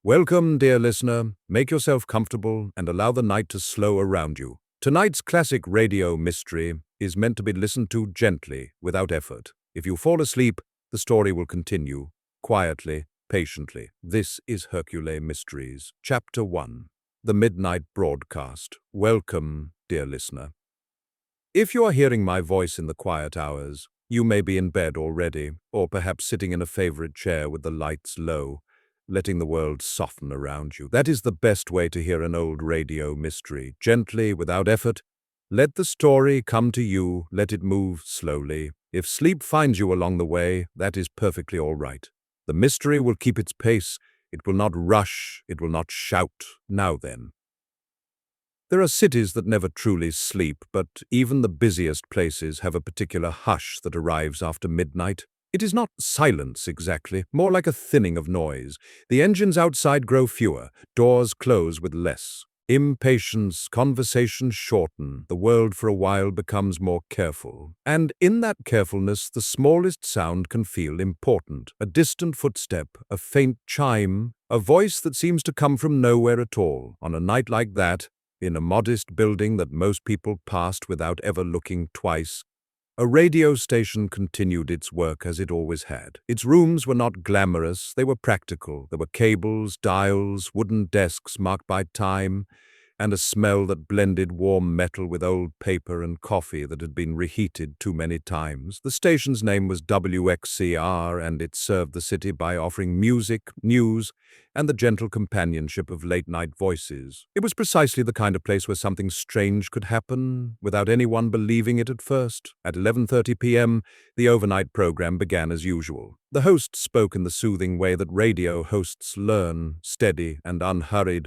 Welcome, dear listener. Make yourself comfortable and allow the night to slow around you. Tonight's classic radio mystery is meant to be listened to gently, without effort. If you fall asleep, the story will continue, quietly, patiently. This is Hercule Mysteries, Chapter 1, The Midnight Broadcast. Welcome, dear listener. If you are hearing my voice in the quiet hours, you may be in bed already, or perhaps sitting in a favorite chair with the lights low, letting the world soften around you. That is the best way to hear an old radio mystery. Gently, without effort. Let the story come to you, let it move slowly. If sleep finds you along the way, that is perfectly all right. The mystery will keep its pace. It will not rush, it will not shout. Now then. There are cities that never truly sleep, but even the busiest places have a particular hush that arrives after midnight. It is not silence exactly, more like a thinning of noise. The engines outside grow fewer, doors close with less. Impatience, conversations shorten, the world for a while becomes more careful. And in that carefulness, the smallest sound can feel important. A distant footstep, a faint chime, a voice that seems to come from nowhere at all. On a night like that, in a modest building that most people passed without ever looking twice, a radio station continued its work as it always had. Its rooms were not glamorous, they were practical. There were cables, dials, wooden desks marked by time, and a smell that blended warm metal with old paper and coffee that had been reheated too many times. The station's name was WXCR, and it served the city by offering music, news, and the gentle companionship of late-night voices. It was precisely the kind of place where something strange could happen, without anyone believing it at first. At 11:30 p.m., the overnight program began as usual. The host spoke in the soothing way that radio hosts learn, steady and unhurried,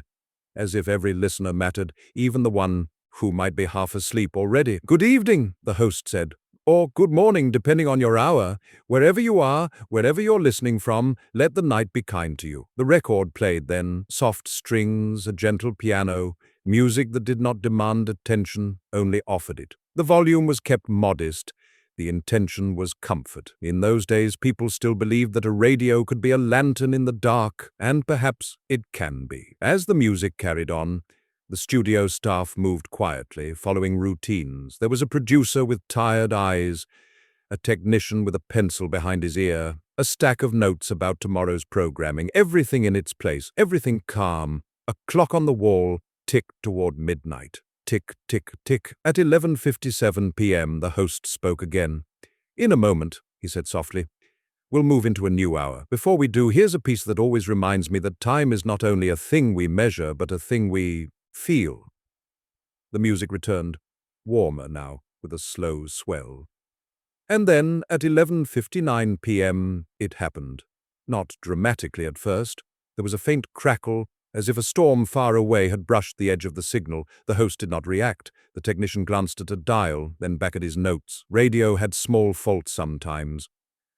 as if every listener mattered, even the one who might be half asleep already. "Good evening," the host said, "or good morning, depending on your hour. Wherever you are, wherever you're listening from, let the night be kind to you." The record played then, soft strings, a gentle piano, music that did not demand attention, only offered it. The volume was kept modest. The intention was comfort. In those days, people still believed that a radio could be a lantern in the dark, and perhaps it can be. As the music carried on, the studio staff moved quietly, following routines. There was a producer with tired eyes, a technician with a pencil behind his ear, a stack of notes about tomorrow's programming, everything in its place, everything calm. A clock on the wall ticked toward midnight. Tick, tick, tick. At 11:57 p.m., the host spoke again. "In a moment," he said softly, "we'll move into a new hour. Before we do, here's a piece that always reminds me that time is not only a thing we measure, but a thing we feel." The music returned, warmer now, with a slow swell. And then, at 11:59 p.m., it happened. Not dramatically at first. There was a faint crackle, as if a storm far away had brushed the edge of the signal. The host did not react. The technician glanced at a dial, then back at his notes. Radio had small faults sometimes.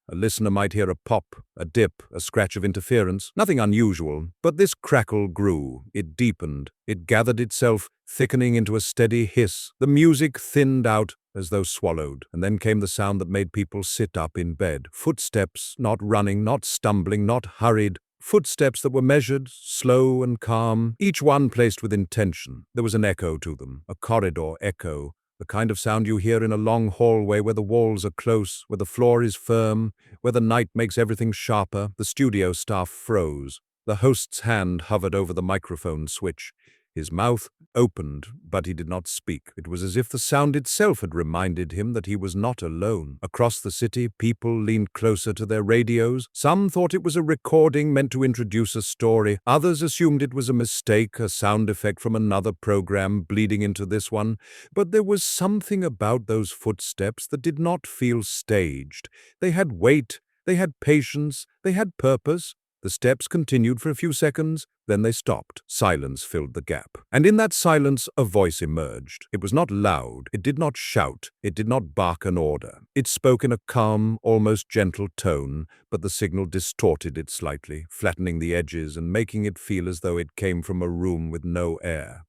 A listener might hear a pop, a dip, a scratch of interference. Nothing unusual, but this crackle grew. It deepened. It gathered itself, thickening into a steady hiss. The music thinned out as though swallowed, and then came the sound that made people sit up in bed. Footsteps, not running, not stumbling, not hurried. Footsteps that were measured, slow and calm, each one placed with intention. There was an echo to them, a corridor echo, the kind of sound you hear in a long hallway where the walls are close, where the floor is firm, where the night makes everything sharper. The studio staff froze. The host's hand hovered over the microphone switch. His mouth opened, but he did not speak. It was as if the sound itself had reminded him that he was not alone. Across the city, people leaned closer to their radios. Some thought it was a recording meant to introduce a story. Others assumed it was a mistake, a sound effect from another program bleeding into this one. But there was something about those footsteps that did not feel staged. They had weight, they had patience, they had purpose. The steps continued for a few seconds, then they stopped. Silence filled the gap. And in that silence, a voice emerged. It was not loud. It did not shout. It did not bark an order. It spoke in a calm, almost gentle tone, but the signal distorted it slightly, flattening the edges and making it feel as though it came from a room with no air.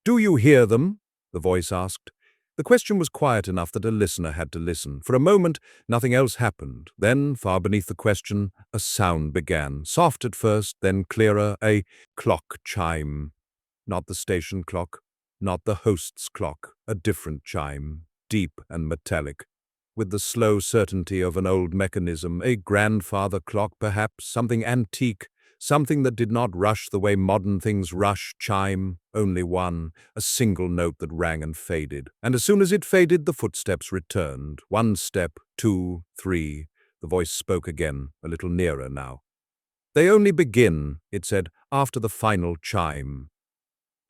"Do you hear them?" the voice asked. The question was quiet enough that a listener had to listen. For a moment, nothing else happened. Then, far beneath the question, a sound began. Soft at first, then clearer, a clock chime. Not the station clock, not the host's clock, a different chime, deep and metallic, with the slow certainty of an old mechanism, a grandfather clock perhaps, something antique, something that did not rush the way modern things rush. Chime, only one, a single note that rang and faded. And as soon as it faded, the footsteps returned. 1 step, 2, 3. The voice spoke again, a little nearer now. "They only begin," it said, "after the final chime."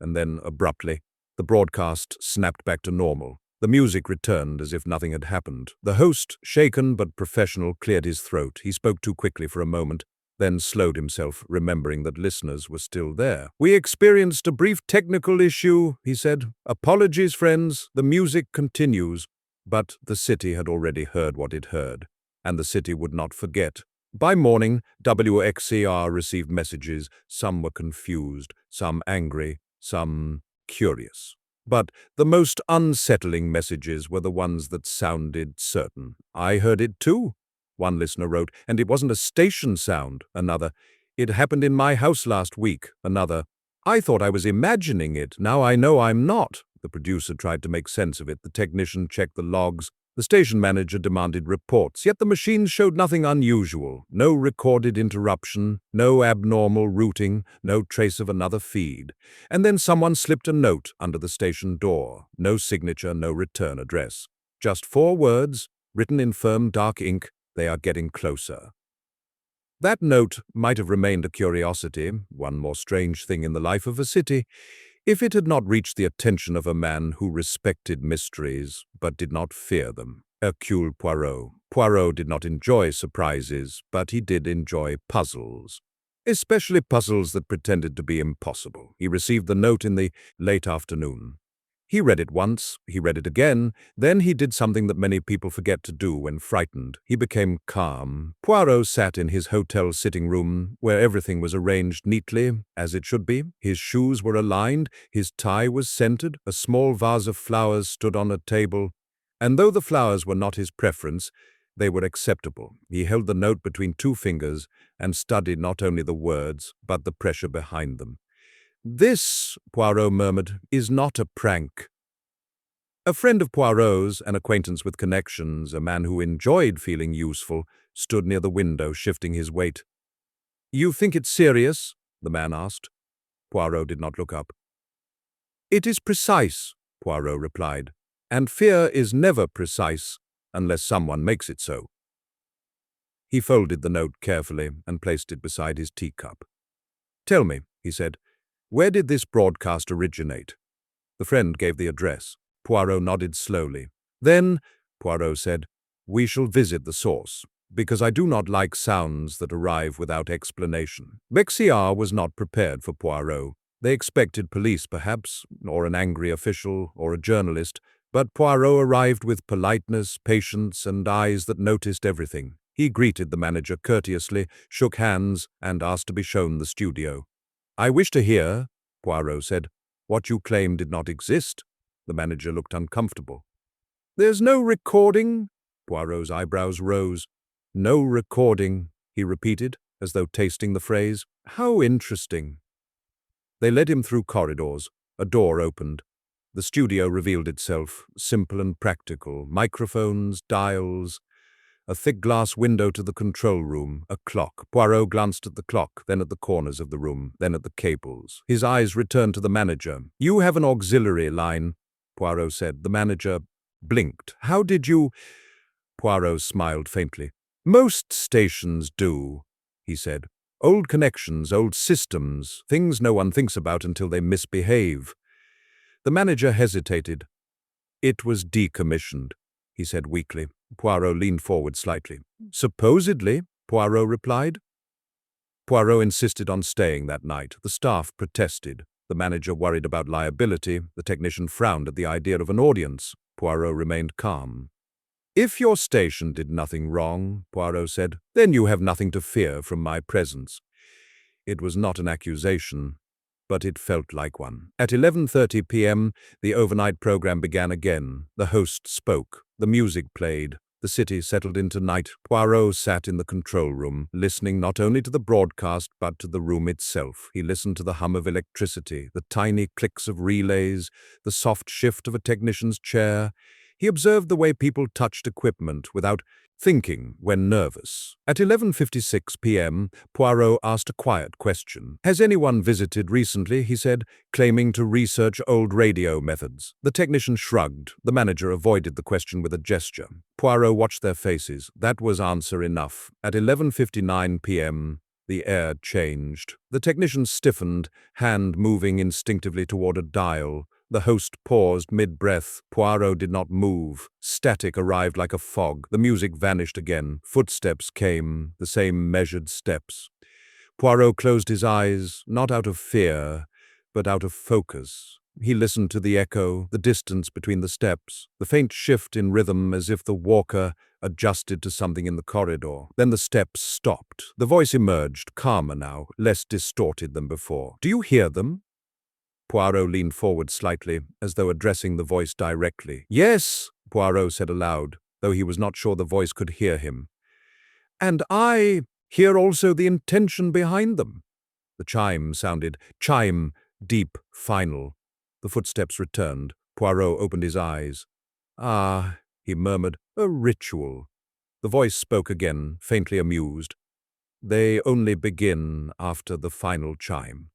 And then, abruptly, the broadcast snapped back to normal. The music returned as if nothing had happened. The host, shaken but professional, cleared his throat. He spoke too quickly for a moment, then slowed himself, remembering that listeners were still there. "We experienced a brief technical issue," he said. "Apologies, friends. The music continues." But the city had already heard what it heard, and the city would not forget. By morning, WXCR received messages. Some were confused, some angry, some curious. But the most unsettling messages were the ones that sounded certain. "I heard it too," one listener wrote, "and it wasn't a station sound." Another, "It happened in my house last week." Another, "I thought I was imagining it. Now I know I'm not." The producer tried to make sense of it. The technician checked the logs. The station manager demanded reports, yet the machines showed nothing unusual. No recorded interruption, no abnormal routing, no trace of another feed. And then someone slipped a note under the station door. No signature, no return address. Just 4 words, written in firm dark ink, "They are getting closer." That note might have remained a curiosity, one more strange thing in the life of a city, if it had not reached the attention of a man who respected mysteries but did not fear them. Hercule Poirot. Poirot did not enjoy surprises, but he did enjoy puzzles, especially puzzles that pretended to be impossible. He received the note in the late afternoon. He read it once, he read it again, then he did something that many people forget to do when frightened. He became calm. Poirot sat in his hotel sitting room, where everything was arranged neatly, as it should be. His shoes were aligned, his tie was scented, a small vase of flowers stood on a table, and though the flowers were not his preference, they were acceptable. He held the note between 2 fingers and studied not only the words, but the pressure behind them. "This," Poirot murmured, "is not a prank." A friend of Poirot's, an acquaintance with connections, a man who enjoyed feeling useful, stood near the window, shifting his weight. "You think it's serious?" the man asked. Poirot did not look up. "It is precise," Poirot replied, "and fear is never precise unless someone makes it so." He folded the note carefully and placed it beside his teacup. "Tell me," he said, "where did this broadcast originate?" The friend gave the address. Poirot nodded slowly. "Then," Poirot said, "we shall visit the source, because I do not like sounds that arrive without explanation." Bexiar was not prepared for Poirot. They expected police, perhaps, or an angry official, or a journalist, but Poirot arrived with politeness, patience, and eyes that noticed everything. He greeted the manager courteously, shook hands, and asked to be shown the studio. "I wish to hear," Poirot said, "what you claim did not exist." The manager looked uncomfortable. "There's no recording?" Poirot's eyebrows rose. "No recording," he repeated, as though tasting the phrase. "How interesting." They led him through corridors. A door opened. The studio revealed itself, simple and practical. Microphones, dials, a thick glass window to the control room, a clock. Poirot glanced at the clock, then at the corners of the room, then at the cables. His eyes returned to the manager. "You have an auxiliary line," Poirot said. The manager blinked. "How did you—" Poirot smiled faintly. "Most stations do," he said. "Old connections, old systems, things no one thinks about until they misbehave." The manager hesitated. "It was decommissioned," he said weakly. Poirot leaned forward slightly. "Supposedly," Poirot replied. Poirot insisted on staying that night. The staff protested. The manager worried about liability. The technician frowned at the idea of an audience. Poirot remained calm. "If your station did nothing wrong," Poirot said, "then you have nothing to fear from my presence." It was not an accusation. but it felt like one. At 11:30 p.m., the overnight program began again. The host spoke. The music played. The city settled into night. Poirot sat in the control room, listening not only to the broadcast but to the room itself. He listened to the hum of electricity, the tiny clicks of relays, the soft shift of a technician's chair. He observed the way people touched equipment without thinking when nervous. At 11:56 p.m., Poirot asked a quiet question. "Has anyone visited recently?" he said, claiming to research old radio methods. The technician shrugged. The manager avoided the question with a gesture. Poirot watched their faces. That was answer enough. At 11:59 p.m., the air changed. The technician stiffened, hand moving instinctively toward a dial. The host paused mid-breath. Poirot did not move. Static arrived like a fog. The music vanished again. Footsteps came, the same measured steps. Poirot closed his eyes, not out of fear, but out of focus. He listened to the echo, the distance between the steps, the faint shift in rhythm as if the walker adjusted to something in the corridor. Then the steps stopped. The voice emerged, calmer now, less distorted than before. "Do you hear them?" Poirot leaned forward slightly, as though addressing the voice directly. "Yes," Poirot said aloud, though he was not sure the voice could hear him. "And I hear also the intention behind them." The chime sounded deep, final. The footsteps returned. Poirot opened his eyes. "Ah," he murmured, "a ritual." The voice spoke again, faintly amused. "They only begin after the final chime."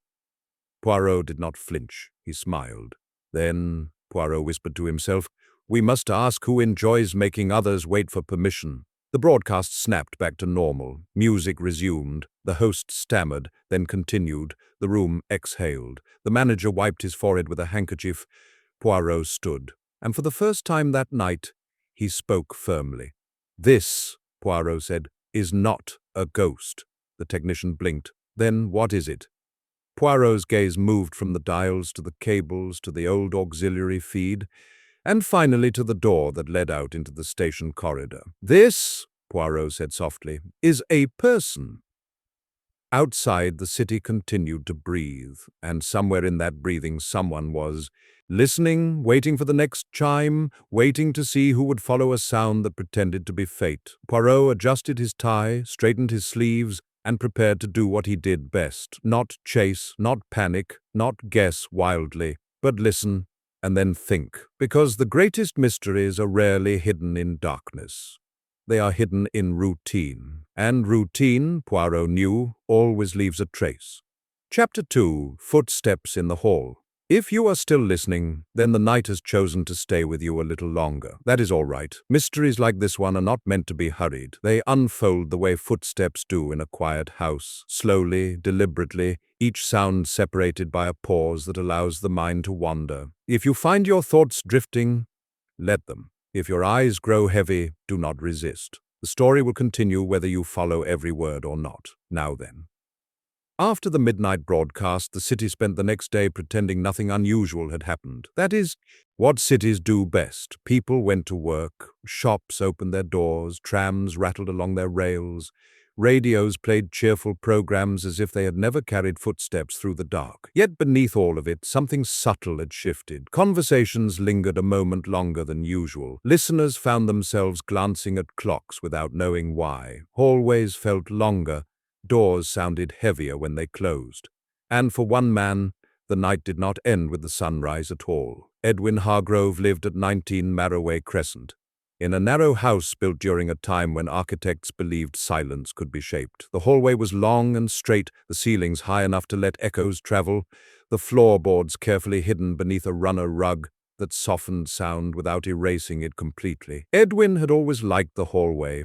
Poirot did not flinch. He smiled. "Then," Poirot whispered to himself, "we must ask who enjoys making others wait for permission." The broadcast snapped back to normal. Music resumed. The host stammered, then continued. The room exhaled. The manager wiped his forehead with a handkerchief. Poirot stood. And for the first time that night, he spoke firmly. "This," Poirot said, "is not a ghost." The technician blinked. "Then what is it?" Poirot's gaze moved from the dials to the cables to the old auxiliary feed, and finally to the door that led out into the station corridor. "This," Poirot said softly, "is a person." Outside, the city continued to breathe, and somewhere in that breathing someone was listening, waiting for the next chime, waiting to see who would follow a sound that pretended to be fate. Poirot adjusted his tie, straightened his sleeves, and prepared to do what he did best. Not chase, not panic, not guess wildly, but listen and then think. Because the greatest mysteries are rarely hidden in darkness. They are hidden in routine. And routine, Poirot knew, always leaves a trace. Chapter 2, Footsteps in the Hall. If you are still listening, then the night has chosen to stay with you a little longer. That is all right. Mysteries like this one are not meant to be hurried. They unfold the way footsteps do in a quiet house, slowly, deliberately, each sound separated by a pause that allows the mind to wander. If you find your thoughts drifting, let them. If your eyes grow heavy, do not resist. The story will continue whether you follow every word or not. Now then. After the midnight broadcast, the city spent the next day pretending nothing unusual had happened. That is, what cities do best. People went to work, shops opened their doors, trams rattled along their rails, radios played cheerful programs as if they had never carried footsteps through the dark. Yet beneath all of it, something subtle had shifted. Conversations lingered a moment longer than usual. Listeners found themselves glancing at clocks without knowing why. Hallways felt longer. Doors sounded heavier when they closed. And for one man, the night did not end with the sunrise at all. Edwin Hargrove lived at 19 Marroway Crescent, in a narrow house built during a time when architects believed silence could be shaped. The hallway was long and straight, the ceilings high enough to let echoes travel, the floorboards carefully hidden beneath a runner rug that softened sound without erasing it completely. Edwin had always liked the hallway.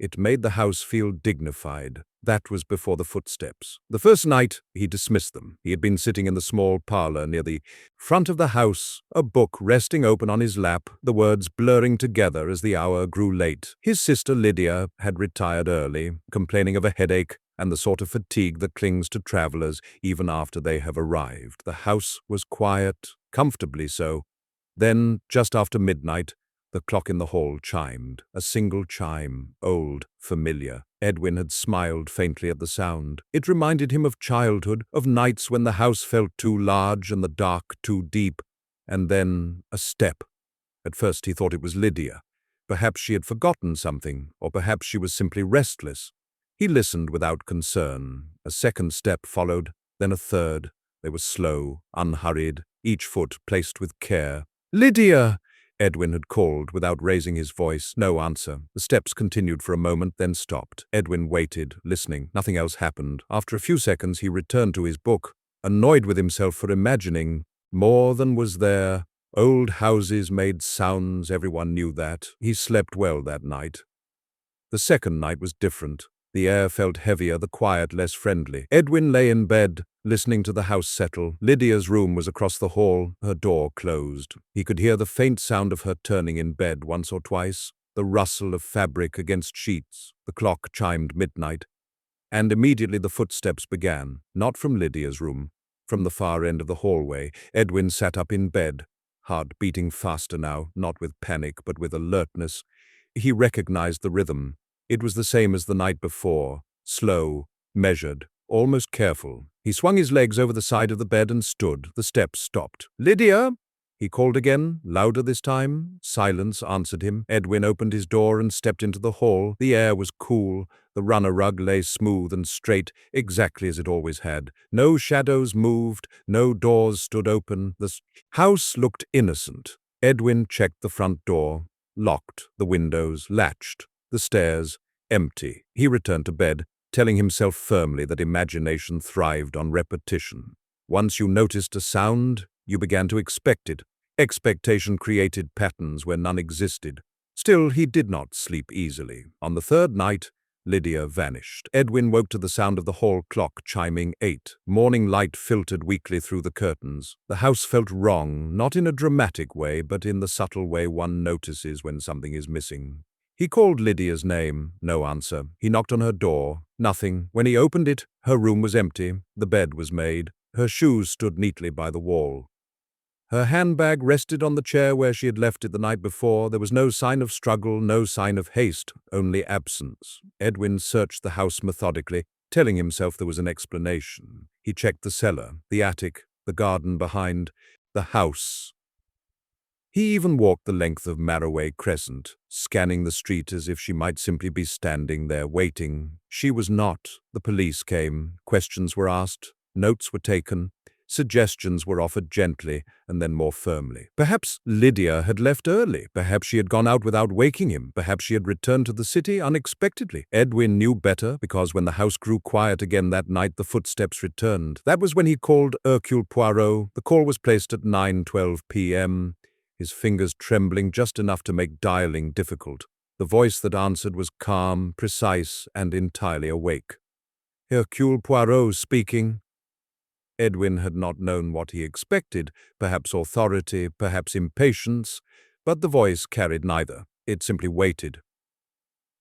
It made the house feel dignified. That was before the footsteps. The first night, he dismissed them. He had been sitting in the small parlor near the front of the house, a book resting open on his lap, the words blurring together as the hour grew late. His sister Lydia had retired early, complaining of a headache and the sort of fatigue that clings to travelers even after they have arrived. The house was quiet, comfortably so. Then, just after midnight, The clock in the hall chimed, a single chime, old, familiar. Edwin had smiled faintly at the sound. It reminded him of childhood, of nights when the house felt too large and the dark too deep. And then a step. At first he thought it was Lydia. Perhaps she had forgotten something, or perhaps she was simply restless. He listened without concern. A second step followed, then a third. They were slow, unhurried, each foot placed with care. "Lydia!" Edwin had called without raising his voice. No answer. The steps continued for a moment, then stopped. Edwin waited, listening. Nothing else happened. After a few seconds, he returned to his book, annoyed with himself for imagining more than was there. Old houses made sounds, everyone knew that. He slept well that night. The second night was different. The air felt heavier, the quiet less friendly. Edwin lay in bed, listening to the house settle. Lydia's room was across the hall, her door closed. He could hear the faint sound of her turning in bed once or twice, the rustle of fabric against sheets. The clock chimed midnight, and immediately the footsteps began, not from Lydia's room, from the far end of the hallway. Edwin sat up in bed, heart beating faster now, not with panic but with alertness. He recognized the rhythm. It was the same as the night before, slow, measured, almost careful. He swung his legs over the side of the bed and stood. The steps stopped. "Lydia!" He called again, louder this time. Silence answered him. Edwin opened his door and stepped into the hall. The air was cool. The runner rug lay smooth and straight, exactly as it always had. No shadows moved, no doors stood open. The house looked innocent. Edwin checked the front door, locked, the windows latched, the stairs empty. He returned to bed, telling himself firmly that imagination thrived on repetition. Once you noticed a sound, you began to expect it. Expectation created patterns where none existed. Still, he did not sleep easily. On the third night, Lydia vanished. Edwin woke to the sound of the hall clock chiming 8. Morning light filtered weakly through the curtains. The house felt wrong, not in a dramatic way, but in the subtle way one notices when something is missing. He called Lydia's name. No answer. He knocked on her door. Nothing. When he opened it, her room was empty. The bed was made. Her shoes stood neatly by the wall. Her handbag rested on the chair where she had left it the night before. There was no sign of struggle, no sign of haste, only absence. Edwin searched the house methodically, telling himself there was an explanation. He checked the cellar, the attic, the garden behind, the house. He even walked the length of Marroway Crescent, scanning the street as if she might simply be standing there waiting. She was not. The police came. Questions were asked. Notes were taken. Suggestions were offered gently and then more firmly. Perhaps Lydia had left early. Perhaps she had gone out without waking him. Perhaps she had returned to the city unexpectedly. Edwin knew better because when the house grew quiet again that night, the footsteps returned. That was when he called Hercule Poirot. The call was placed at 9:12 p.m., his fingers trembling just enough to make dialing difficult. The voice that answered was calm, precise, and entirely awake. "Hercule Poirot speaking." Edwin had not known what he expected, perhaps authority, perhaps impatience, but the voice carried neither. It simply waited.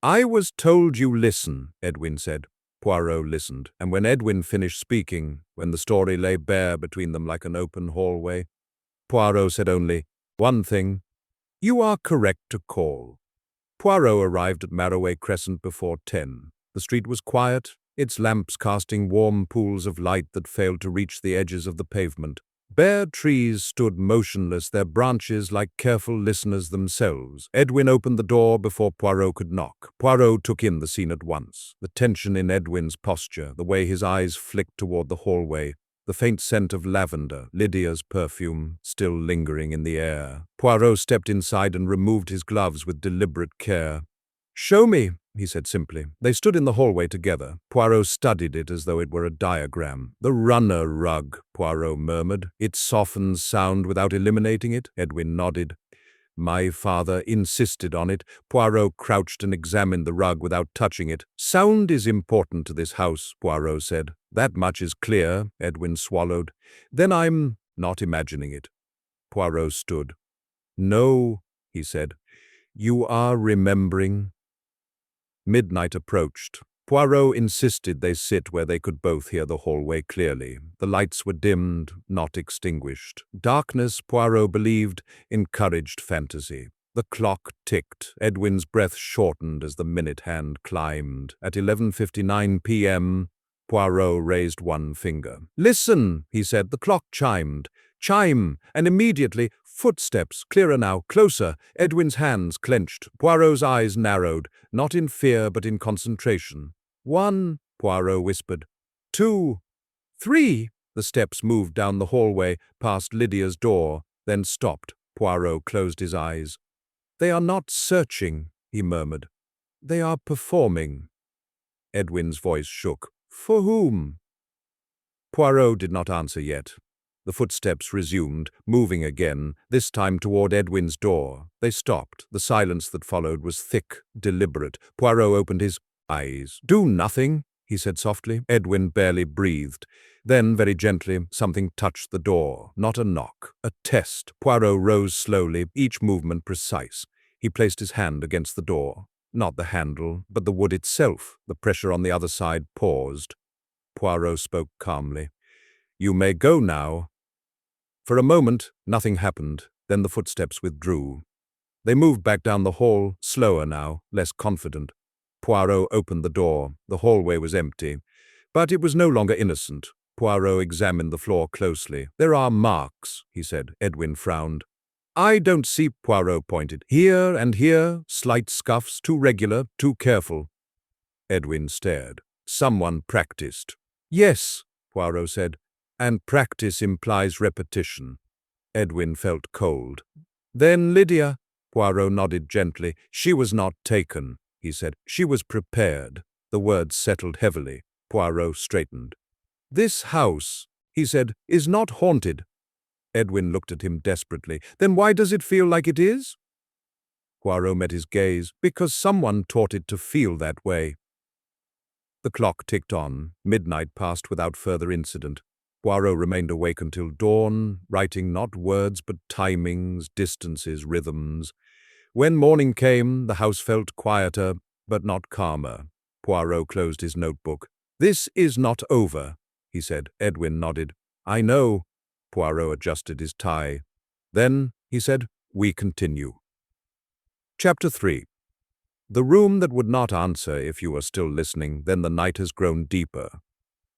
"I was told you listen," Edwin said. Poirot listened, and when Edwin finished speaking, when the story lay bare between them like an open hallway, Poirot said only one thing: "You are correct to call." Poirot arrived at Marroway Crescent before 10. The street was quiet, its lamps casting warm pools of light that failed to reach the edges of the pavement. Bare trees stood motionless, their branches like careful listeners themselves. Edwin opened the door before Poirot could knock. Poirot took in the scene at once. The tension in Edwin's posture, the way his eyes flicked toward the hallway, the faint scent of lavender, Lydia's perfume, still lingering in the air. Poirot stepped inside and removed his gloves with deliberate care. "Show me," he said simply. They stood in the hallway together. Poirot studied it as though it were a diagram. "The runner rug," Poirot murmured. "It softens sound without eliminating it." Edwin nodded. "My father insisted on it." Poirot crouched and examined the rug without touching it. "Sound is important to this house," Poirot said. "That much is clear," Edwin swallowed. "Then I'm not imagining it." Poirot stood. "No," he said. "You are remembering." Midnight approached. Poirot insisted they sit where they could both hear the hallway clearly. The lights were dimmed, not extinguished. Darkness, Poirot believed, encouraged fantasy. The clock ticked. Edwin's breath shortened as the minute hand climbed. At 11:59 p.m., Poirot raised one finger. "Listen," he said. The clock chimed. Chime, and immediately, footsteps, clearer now, closer. Edwin's hands clenched. Poirot's eyes narrowed, not in fear but in concentration. "1," Poirot whispered. "2. 3. The steps moved down the hallway, past Lydia's door, then stopped. Poirot closed his eyes. "They are not searching," he murmured. "They are performing." Edwin's voice shook. "For whom?" Poirot did not answer yet. The footsteps resumed, moving again, this time toward Edwin's door. They stopped. The silence that followed was thick, deliberate. Poirot opened his eyes. "Do nothing," he said softly. Edwin barely breathed. Then, very gently, something touched the door. Not a knock. A test. Poirot rose slowly, each movement precise. He placed his hand against the door. Not the handle, but the wood itself. The pressure on the other side paused. Poirot spoke calmly. "You may go now." For a moment, nothing happened. Then the footsteps withdrew. They moved back down the hall, slower now, less confident. Poirot opened the door. The hallway was empty. But it was no longer innocent. Poirot examined the floor closely. "There are marks," he said. Edwin frowned. "I don't see," Poirot pointed. "Here and here, slight scuffs, too regular, too careful." Edwin stared. "Someone practiced." "Yes," Poirot said, "and practice implies repetition." Edwin felt cold. "Then Lydia," Poirot nodded gently. "She was not taken," he said. "She was prepared." The words settled heavily. Poirot straightened. "This house," he said, "is not haunted." Edwin looked at him desperately. "Then why does it feel like it is?" Poirot met his gaze. "Because someone taught it to feel that way." The clock ticked on. Midnight passed without further incident. Poirot remained awake until dawn, writing not words but timings, distances, rhythms. When morning came, the house felt quieter, but not calmer. Poirot closed his notebook. "This is not over," he said. Edwin nodded. "I know." Poirot adjusted his tie. "Then," he said, "we continue." Chapter 3. The room that would not answer if you are still listening, then the night has grown deeper.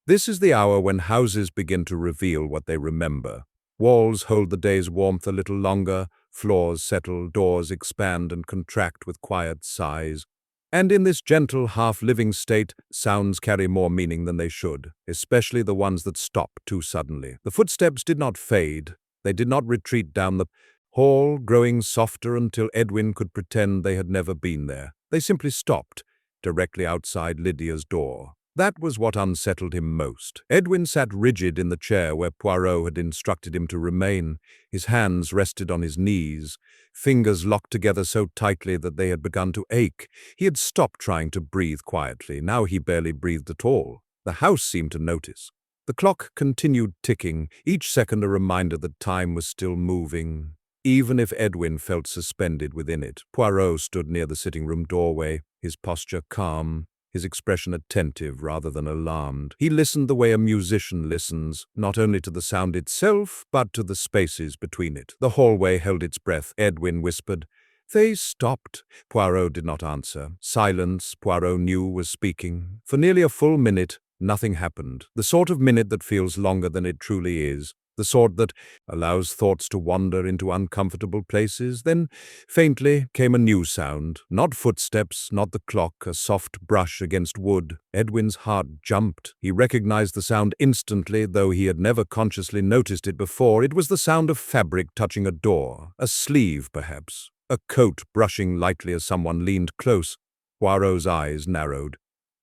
This is the hour when houses begin to reveal what they remember. Walls hold the day's warmth a little longer, floors settle, doors expand and contract with quiet sighs. And in this gentle, half-living state, sounds carry more meaning than they should, especially the ones that stop too suddenly. The footsteps did not fade. They did not retreat down the hall, growing softer until Edwin could pretend they had never been there. They simply stopped, directly outside Lydia's door. That was what unsettled him most. Edwin sat rigid in the chair where Poirot had instructed him to remain. His hands rested on his knees, fingers locked together so tightly that they had begun to ache. He had stopped trying to breathe quietly. Now he barely breathed at all. The house seemed to notice. The clock continued ticking, each second a reminder that time was still moving, even if Edwin felt suspended within it. Poirot stood near the sitting-room doorway, his posture calm, his expression attentive rather than alarmed. He listened the way a musician listens, not only to the sound itself, but to the spaces between it. The hallway held its breath. Edwin whispered, "They stopped." Poirot did not answer. Silence, Poirot knew, was speaking. For nearly a full minute, nothing happened. The sort of minute that feels longer than it truly is. The sort that allows thoughts to wander into uncomfortable places. Then, faintly, came a new sound. Not footsteps, not the clock, a soft brush against wood. Edwin's heart jumped. He recognized the sound instantly, though he had never consciously noticed it before. It was the sound of fabric touching a door. A sleeve, perhaps. A coat brushing lightly as someone leaned close. Poirot's eyes narrowed.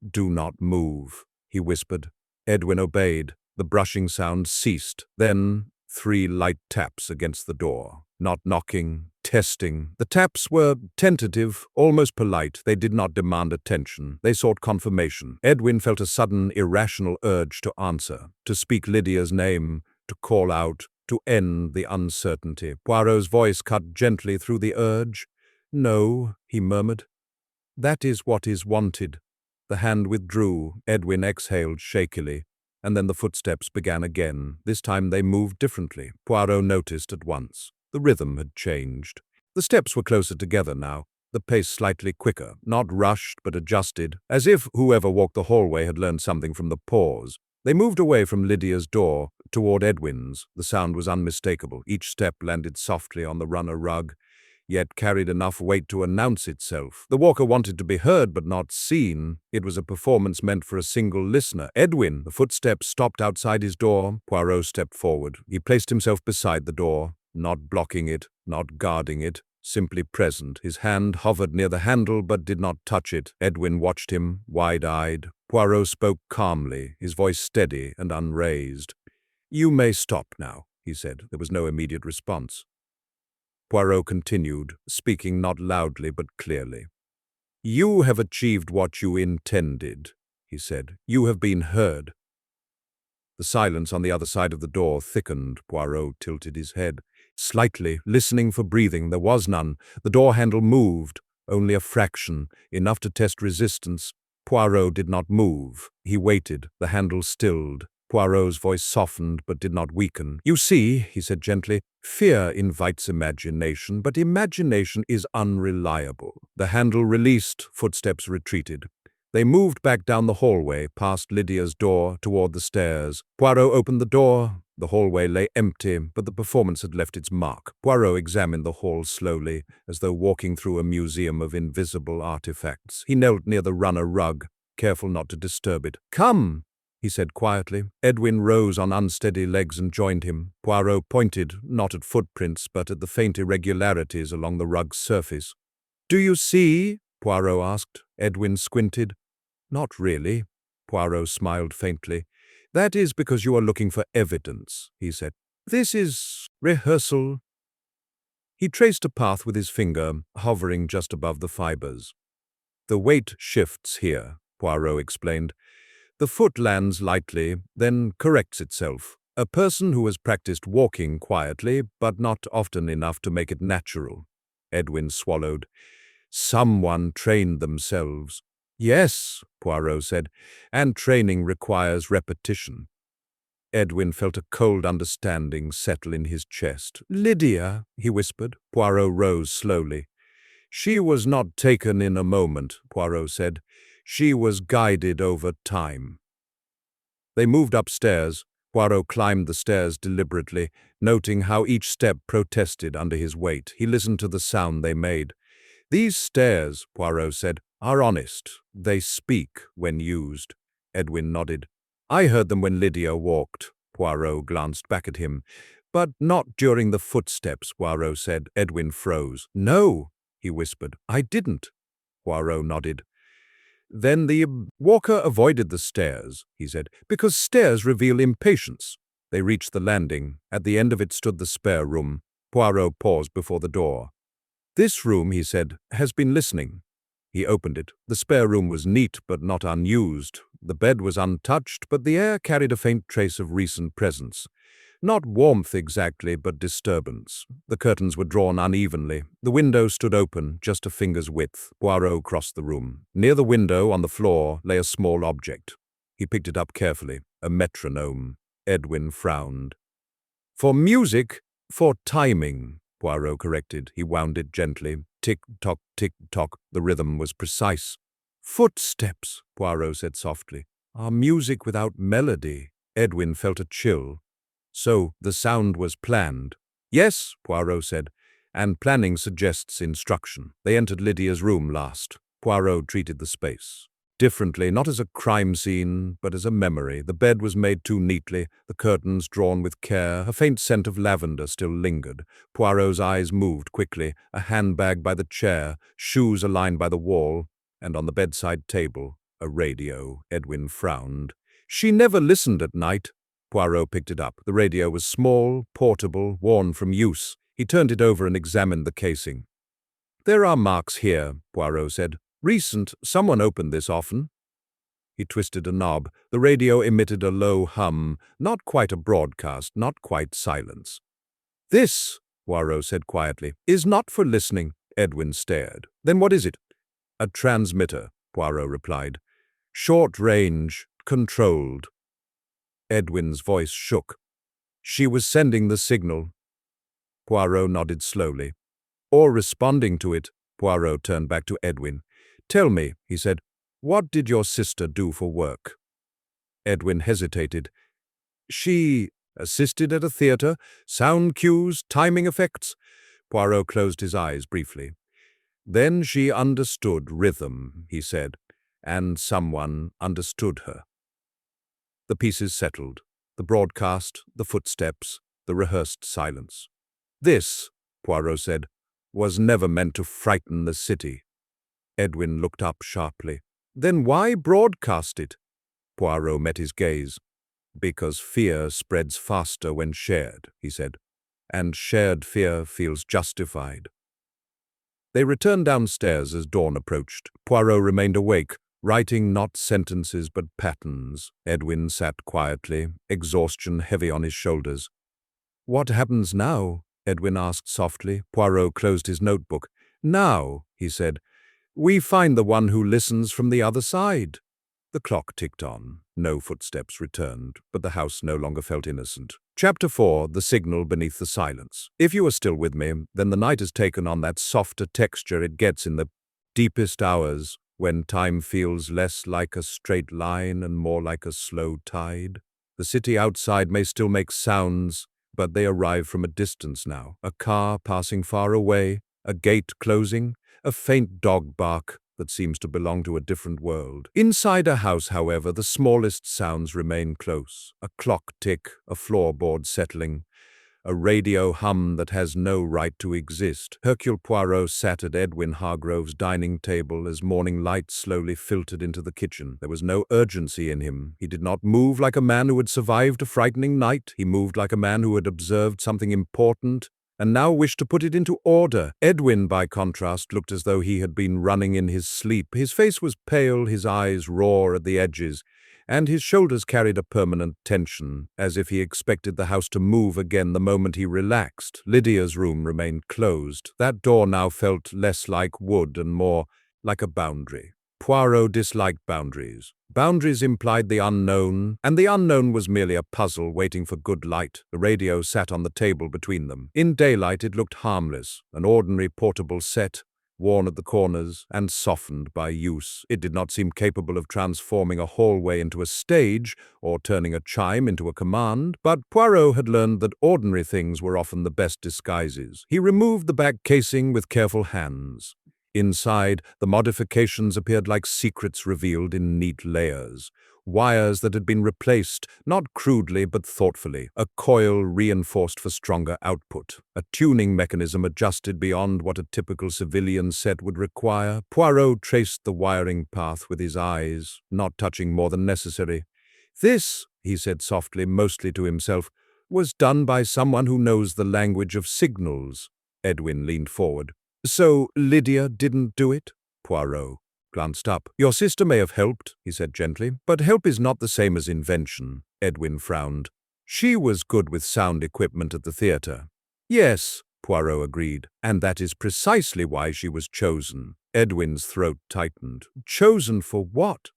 "Do not move," he whispered. Edwin obeyed. The brushing sound ceased. Then 3 light taps against the door. Not knocking, testing. The taps were tentative, almost polite. They did not demand attention. They sought confirmation. Edwin felt a sudden, irrational urge to answer, to speak Lydia's name, to call out, to end the uncertainty. Poirot's voice cut gently through the urge. "No," he murmured. "That is what is wanted." The hand withdrew. Edwin exhaled shakily. And then the footsteps began again. This time they moved differently. Poirot noticed at once. The rhythm had changed. The steps were closer together now, the pace slightly quicker, not rushed but adjusted, as if whoever walked the hallway had learned something from the pause. They moved away from Lydia's door, toward Edwin's. The sound was unmistakable. Each step landed softly on the runner rug, yet carried enough weight to announce itself. The walker wanted to be heard but not seen. It was a performance meant for a single listener. Edwin! The footsteps stopped outside his door. Poirot stepped forward. He placed himself beside the door, not blocking it, not guarding it, simply present. His hand hovered near the handle but did not touch it. Edwin watched him, wide-eyed. Poirot spoke calmly, his voice steady and unraised. "You may stop now," he said. There was no immediate response. Poirot continued, speaking not loudly but clearly. "You have achieved what you intended," he said. "You have been heard." The silence on the other side of the door thickened. Poirot tilted his head slightly, listening for breathing. There was none. The door handle moved, only a fraction, enough to test resistance. Poirot did not move. He waited. The handle stilled. Poirot's voice softened but did not weaken. "You see," he said gently, "fear invites imagination, but imagination is unreliable." The handle released. Footsteps retreated. They moved back down the hallway, past Lydia's door, toward the stairs. Poirot opened the door. The hallway lay empty, but the performance had left its mark. Poirot examined the hall slowly, as though walking through a museum of invisible artifacts. He knelt near the runner rug, careful not to disturb it. "Come," he said quietly. Edwin rose on unsteady legs and joined him. Poirot pointed, not at footprints, but at the faint irregularities along the rug's surface. "Do you see?" Poirot asked. Edwin squinted. "Not really." Poirot smiled faintly. "That is because you are looking for evidence," he said. "This is rehearsal." He traced a path with his finger, hovering just above the fibers. "The weight shifts here," Poirot explained. "The foot lands lightly, then corrects itself. A person who has practiced walking quietly, but not often enough to make it natural." Edwin swallowed. "Someone trained themselves." "Yes," Poirot said, "and training requires repetition." Edwin felt a cold understanding settle in his chest. "Lydia," he whispered. Poirot rose slowly. "She was not taken in a moment," Poirot said. "She was guided over time." They moved upstairs. Poirot climbed the stairs deliberately, noting how each step protested under his weight. He listened to the sound they made. "These stairs," Poirot said, "are honest. They speak when used." Edwin nodded. "I heard them when Lydia walked." Poirot glanced back at him. "But not during the footsteps," Poirot said. Edwin froze. "No," he whispered. "I didn't." Poirot nodded. "Then the walker avoided the stairs," he said, "because stairs reveal impatience." They reached the landing. At the end of it stood the spare room. Poirot paused before the door. "This room," he said, "has been listening." He opened it. The spare room was neat but not unused. The bed was untouched, but the air carried a faint trace of recent presence. Not warmth exactly, but disturbance. The curtains were drawn unevenly. The window stood open, just a finger's width. Poirot crossed the room. Near the window, on the floor, lay a small object. He picked it up carefully. A metronome. Edwin frowned. "For music, for timing," Poirot corrected. He wound it gently. Tick-tock, tick-tock. The rhythm was precise. "Footsteps," Poirot said softly, "are music without melody." Edwin felt a chill. "So the sound was planned?" "Yes," Poirot said, "and planning suggests instruction." They entered Lydia's room last. Poirot treated the space differently, not as a crime scene, but as a memory. The bed was made too neatly, the curtains drawn with care. A faint scent of lavender still lingered. Poirot's eyes moved quickly. A handbag by the chair, shoes aligned by the wall, and on the bedside table, a radio. Edwin frowned. "She never listened at night." Poirot picked it up. The radio was small, portable, worn from use. He turned it over and examined the casing. "There are marks here," Poirot said. "Recent. Someone opened this often." He twisted a knob. The radio emitted a low hum, not quite a broadcast, not quite silence. "This," Poirot said quietly, "is not for listening." Edwin stared. "Then what is it?" "A transmitter," Poirot replied. "Short range, controlled." Edwin's voice shook. "She was sending the signal." Poirot nodded slowly. or responding to it. Poirot turned back to Edwin. "Tell me," he said, "what did your sister do for work?" Edwin hesitated. "She assisted at a theatre, sound cues, timing effects." Poirot closed his eyes briefly. "Then she understood rhythm," he said, "and someone understood her." The pieces settled, the broadcast, the footsteps, the rehearsed silence. "This," Poirot said, "was never meant to frighten the city." Edwin looked up sharply. "Then why broadcast it?" Poirot met his gaze. "Because fear spreads faster when shared," he said, "and shared fear feels justified." They returned downstairs as dawn approached. Poirot remained awake, writing not sentences but patterns. Edwin sat quietly, exhaustion heavy on his shoulders. "What happens now?" Edwin asked softly. Poirot closed his notebook. "Now," he said, "we find the one who listens from the other side." The clock ticked on. No footsteps returned, but the house no longer felt innocent. Chapter 4, The Signal Beneath the Silence. If you are still with me, then the night has taken on that softer texture it gets in the deepest hours, when time feels less like a straight line and more like a slow tide. The city outside may still make sounds, but they arrive from a distance now. A car passing far away, a gate closing, a faint dog bark that seems to belong to a different world. Inside a house, however, the smallest sounds remain close. A clock tick, a floorboard settling, a radio hum that has no right to exist. Hercule Poirot sat at Edwin Hargrove's dining table as morning light slowly filtered into the kitchen. There was no urgency in him. He did not move like a man who had survived a frightening night. He moved like a man who had observed something important and now wished to put it into order. Edwin, by contrast, looked as though he had been running in his sleep. His face was pale, his eyes raw at the edges, and his shoulders carried a permanent tension, as if he expected the house to move again the moment he relaxed. Lydia's room remained closed. That door now felt less like wood and more like a boundary. Poirot disliked boundaries. Boundaries implied the unknown, and the unknown was merely a puzzle waiting for good light. The radio sat on the table between them. In daylight it looked harmless, an ordinary portable set, worn at the corners and softened by use. It did not seem capable of transforming a hallway into a stage or turning a chime into a command, but Poirot had learned that ordinary things were often the best disguises. He removed the back casing with careful hands. Inside, the modifications appeared like secrets revealed in neat layers. Wires that had been replaced, not crudely but thoughtfully. A coil reinforced for stronger output. A tuning mechanism adjusted beyond what a typical civilian set would require. Poirot traced the wiring path with his eyes, not touching more than necessary. "This," he said softly, mostly to himself, "was done by someone who knows the language of signals." Edwin leaned forward. "So Lydia didn't do it?" Poirot glanced up. "Your sister may have helped," he said gently, "but help is not the same as invention." Edwin frowned. "She was good with sound equipment at the theatre." "Yes," Poirot agreed, "and that is precisely why she was chosen." Edwin's throat tightened. "Chosen for what?"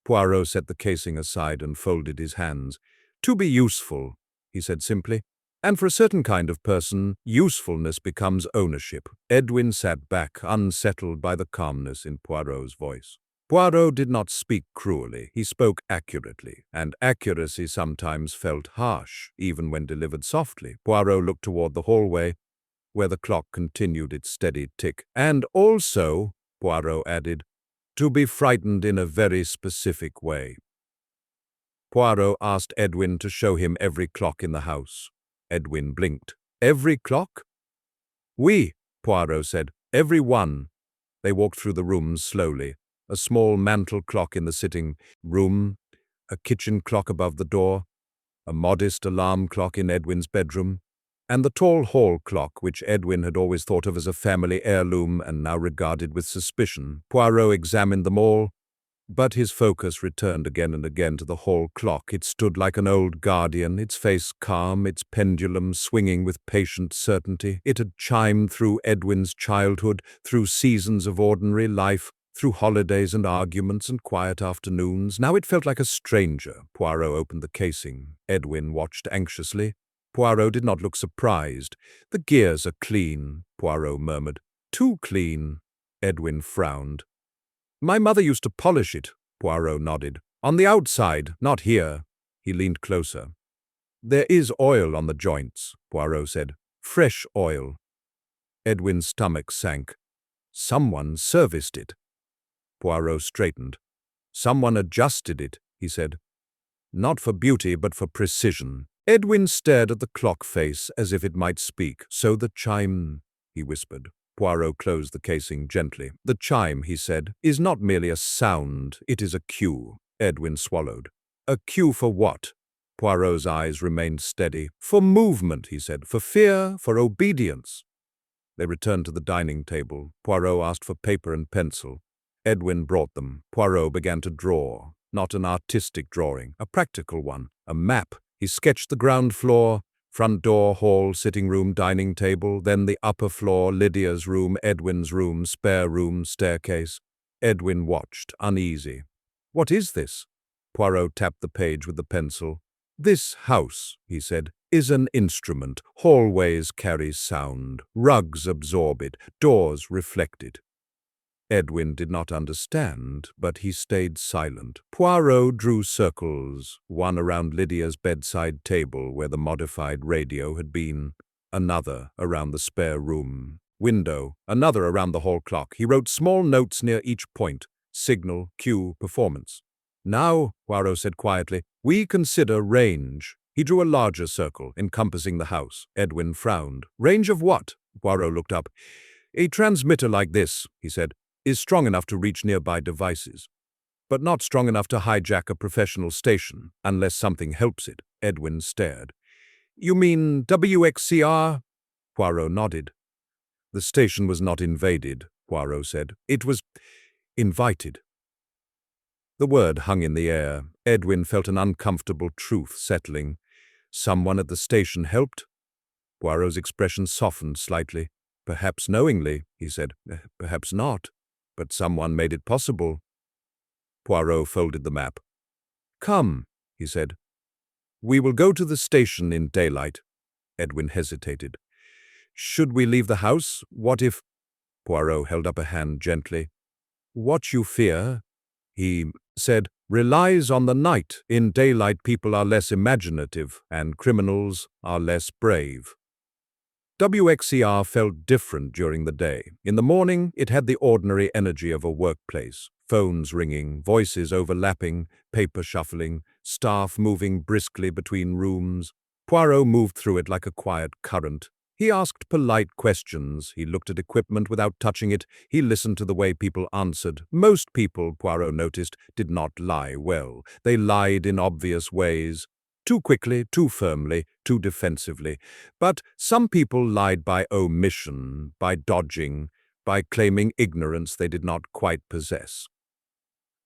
Poirot set the casing aside and folded his hands. "To be useful," he said simply. "And for a certain kind of person, usefulness becomes ownership." Edwin sat back, unsettled by the calmness in Poirot's voice. Poirot did not speak cruelly. He spoke accurately, and accuracy sometimes felt harsh, even when delivered softly. Poirot looked toward the hallway, where the clock continued its steady tick. "And also," Poirot added, "to be frightened in a very specific way." Poirot asked Edwin to show him every clock in the house. Edwin blinked. "Every clock?" "Oui," Poirot said. "Every one." They walked through the rooms slowly. A small mantel clock in the sitting room, a kitchen clock above the door, a modest alarm clock in Edwin's bedroom, and the tall hall clock which Edwin had always thought of as a family heirloom and now regarded with suspicion. Poirot examined them all, but his focus returned again and again to the hall clock. It stood like an old guardian, its face calm, its pendulum swinging with patient certainty. It had chimed through Edwin's childhood, through seasons of ordinary life, through holidays and arguments and quiet afternoons. Now it felt like a stranger. Poirot opened the casing. Edwin watched anxiously. Poirot did not look surprised. "The gears are clean," Poirot murmured. "Too clean." Edwin frowned. "My mother used to polish it," Poirot nodded. "On the outside, not here." He leaned closer. "There is oil on the joints," Poirot said. "Fresh oil." Edwin's stomach sank. "Someone serviced it." Poirot straightened. "Someone adjusted it," he said. "Not for beauty, but for precision." Edwin stared at the clock face as if it might speak. "So the chime," he whispered. Poirot closed the casing gently. "The chime," he said, "is not merely a sound, it is a cue." Edwin swallowed. "A cue for what?" Poirot's eyes remained steady. "For movement," he said. "For fear, for obedience." They returned to the dining table. Poirot asked for paper and pencil. Edwin brought them. Poirot began to draw. Not an artistic drawing, a practical one, a map. He sketched the ground floor, front door, hall, sitting room, dining table, then the upper floor, Lydia's room, Edwin's room, spare room, staircase. Edwin watched, uneasy. "What is this?" Poirot tapped the page with the pencil. "This house," he said, "is an instrument. Hallways carry sound. Rugs absorb it. Doors reflect it." Edwin did not understand, but he stayed silent. Poirot drew circles, one around Lydia's bedside table where the modified radio had been, another around the spare room window, another around the hall clock. He wrote small notes near each point: signal, cue, performance. "Now," Poirot said quietly, "we consider range." He drew a larger circle, encompassing the house. Edwin frowned. "Range of what?" Poirot looked up. "A transmitter like this," he said, "is strong enough to reach nearby devices, but not strong enough to hijack a professional station, unless something helps it." Edwin stared. "You mean WXCR?" Poirot nodded. "The station was not invaded," Poirot said. "It was invited." The word hung in the air. Edwin felt an uncomfortable truth settling. Someone at the station helped? Poirot's expression softened slightly. "Perhaps knowingly," he said. "Perhaps not. But someone made it possible." Poirot folded the map. "Come," he said. "We will go to the station in daylight." Edwin hesitated. "Should we leave the house? What if—" Poirot held up a hand gently. "What you fear," he said, "relies on the night. In daylight people are less imaginative, and criminals are less brave." WXCR felt different during the day. In the morning, it had the ordinary energy of a workplace. Phones ringing, voices overlapping, paper shuffling, staff moving briskly between rooms. Poirot moved through it like a quiet current. He asked polite questions. He looked at equipment without touching it. He listened to the way people answered. Most people, Poirot noticed, did not lie well. They lied in obvious ways. Too quickly, too firmly, too defensively. But some people lied by omission, by dodging, by claiming ignorance they did not quite possess.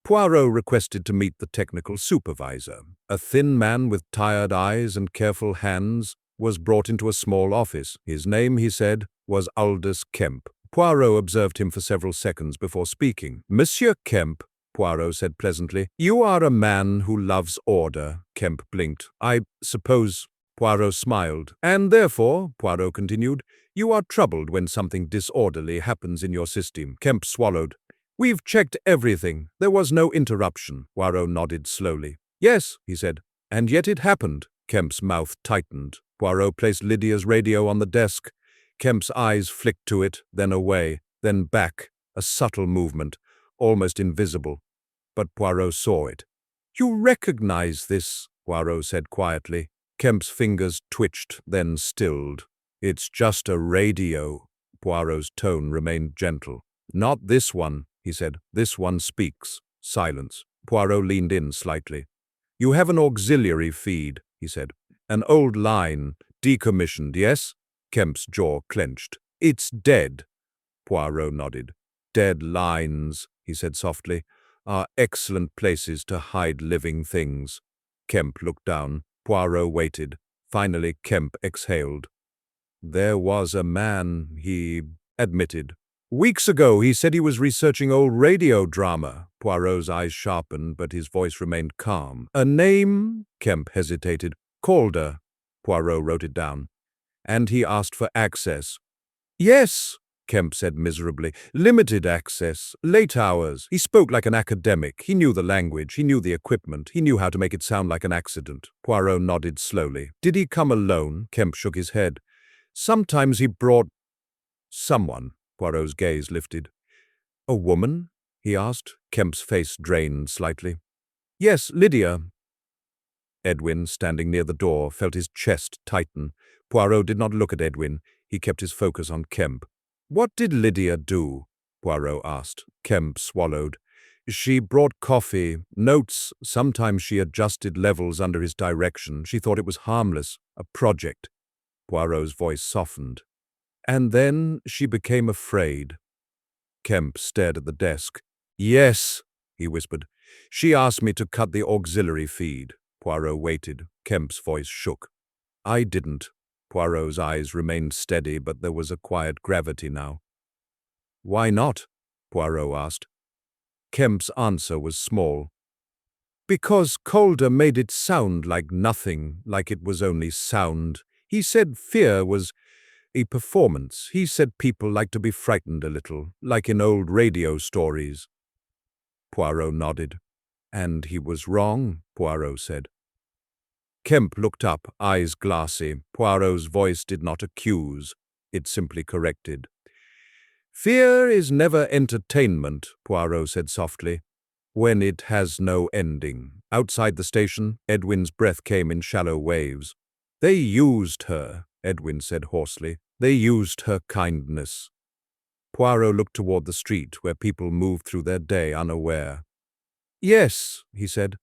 Poirot requested to meet the technical supervisor. A thin man with tired eyes and careful hands was brought into a small office. His name, he said, was Aldous Kemp. Poirot observed him for several seconds before speaking. "Monsieur Kemp," Poirot said pleasantly, "you are a man who loves order." Kemp blinked. "I suppose," Poirot smiled. "And therefore," Poirot continued, "you are troubled when something disorderly happens in your system." Kemp swallowed. "We've checked everything. There was no interruption." Poirot nodded slowly. "Yes," he said, "and yet it happened." Kemp's mouth tightened. Poirot placed Lydia's radio on the desk. Kemp's eyes flicked to it, then away, then back, a subtle movement, almost invisible. But Poirot saw it. "You recognize this," Poirot said quietly. Kemp's fingers twitched, then stilled. "It's just a radio." Poirot's tone remained gentle. "Not this one," he said. "This one speaks." Silence. Poirot leaned in slightly. "You have an auxiliary feed," he said. "An old line, decommissioned, yes?" Kemp's jaw clenched. "It's dead." Poirot nodded. "Dead lines," he said softly, "are excellent places to hide living things." Kemp looked down. Poirot waited. Finally, Kemp exhaled. "There was a man," he admitted. "Weeks ago, he said he was researching old radio drama." Poirot's eyes sharpened, but his voice remained calm. "A name?" Kemp hesitated. "Calder." Poirot wrote it down. And he asked for access. Yes, Kemp said miserably. Limited access, late hours. He spoke like an academic. He knew the language, he knew the equipment, he knew how to make it sound like an accident. Poirot nodded slowly. Did he come alone? Kemp shook his head. Sometimes he brought someone. Poirot's gaze lifted. A woman? He asked. Kemp's face drained slightly. Yes, Lydia. Edwin, standing near the door, felt his chest tighten. Poirot did not look at Edwin. He kept his focus on Kemp. What did Lydia do? Poirot asked. Kemp swallowed. She brought coffee, notes. Sometimes she adjusted levels under his direction. She thought it was harmless, a project. Poirot's voice softened. And then she became afraid. Kemp stared at the desk. Yes, he whispered. She asked me to cut the auxiliary feed. Poirot waited. Kemp's voice shook. I didn't. Poirot's eyes remained steady, but there was a quiet gravity now. Why not? Poirot asked. Kemp's answer was small. Because Calder made it sound like nothing, like it was only sound. He said fear was a performance. He said people like to be frightened a little, like in old radio stories. Poirot nodded. And he was wrong, Poirot said. Kemp looked up, eyes glassy. Poirot's voice did not accuse. It simply corrected. Fear is never entertainment, Poirot said softly, when it has no ending. Outside the station, Edwin's breath came in shallow waves. They used her, Edwin said hoarsely. They used her kindness. Poirot looked toward the street where people moved through their day unaware. Yes, he said,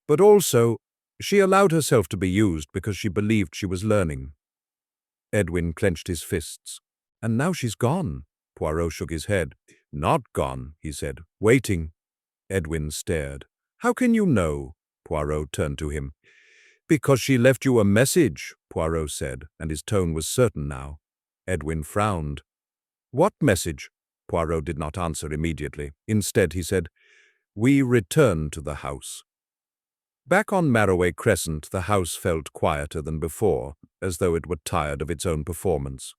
but also she allowed herself to be used because she believed she was learning. Edwin clenched his fists. And now she's gone. Poirot shook his head. Not gone, he said. Waiting. Edwin stared. How can you know? Poirot turned to him. Because she left you a message, Poirot said, and his tone was certain now. Edwin frowned. What message? Poirot did not answer immediately. Instead, he said, We return to the house. Back on Marroway Crescent, the house felt quieter than before, as though it were tired of its own performance.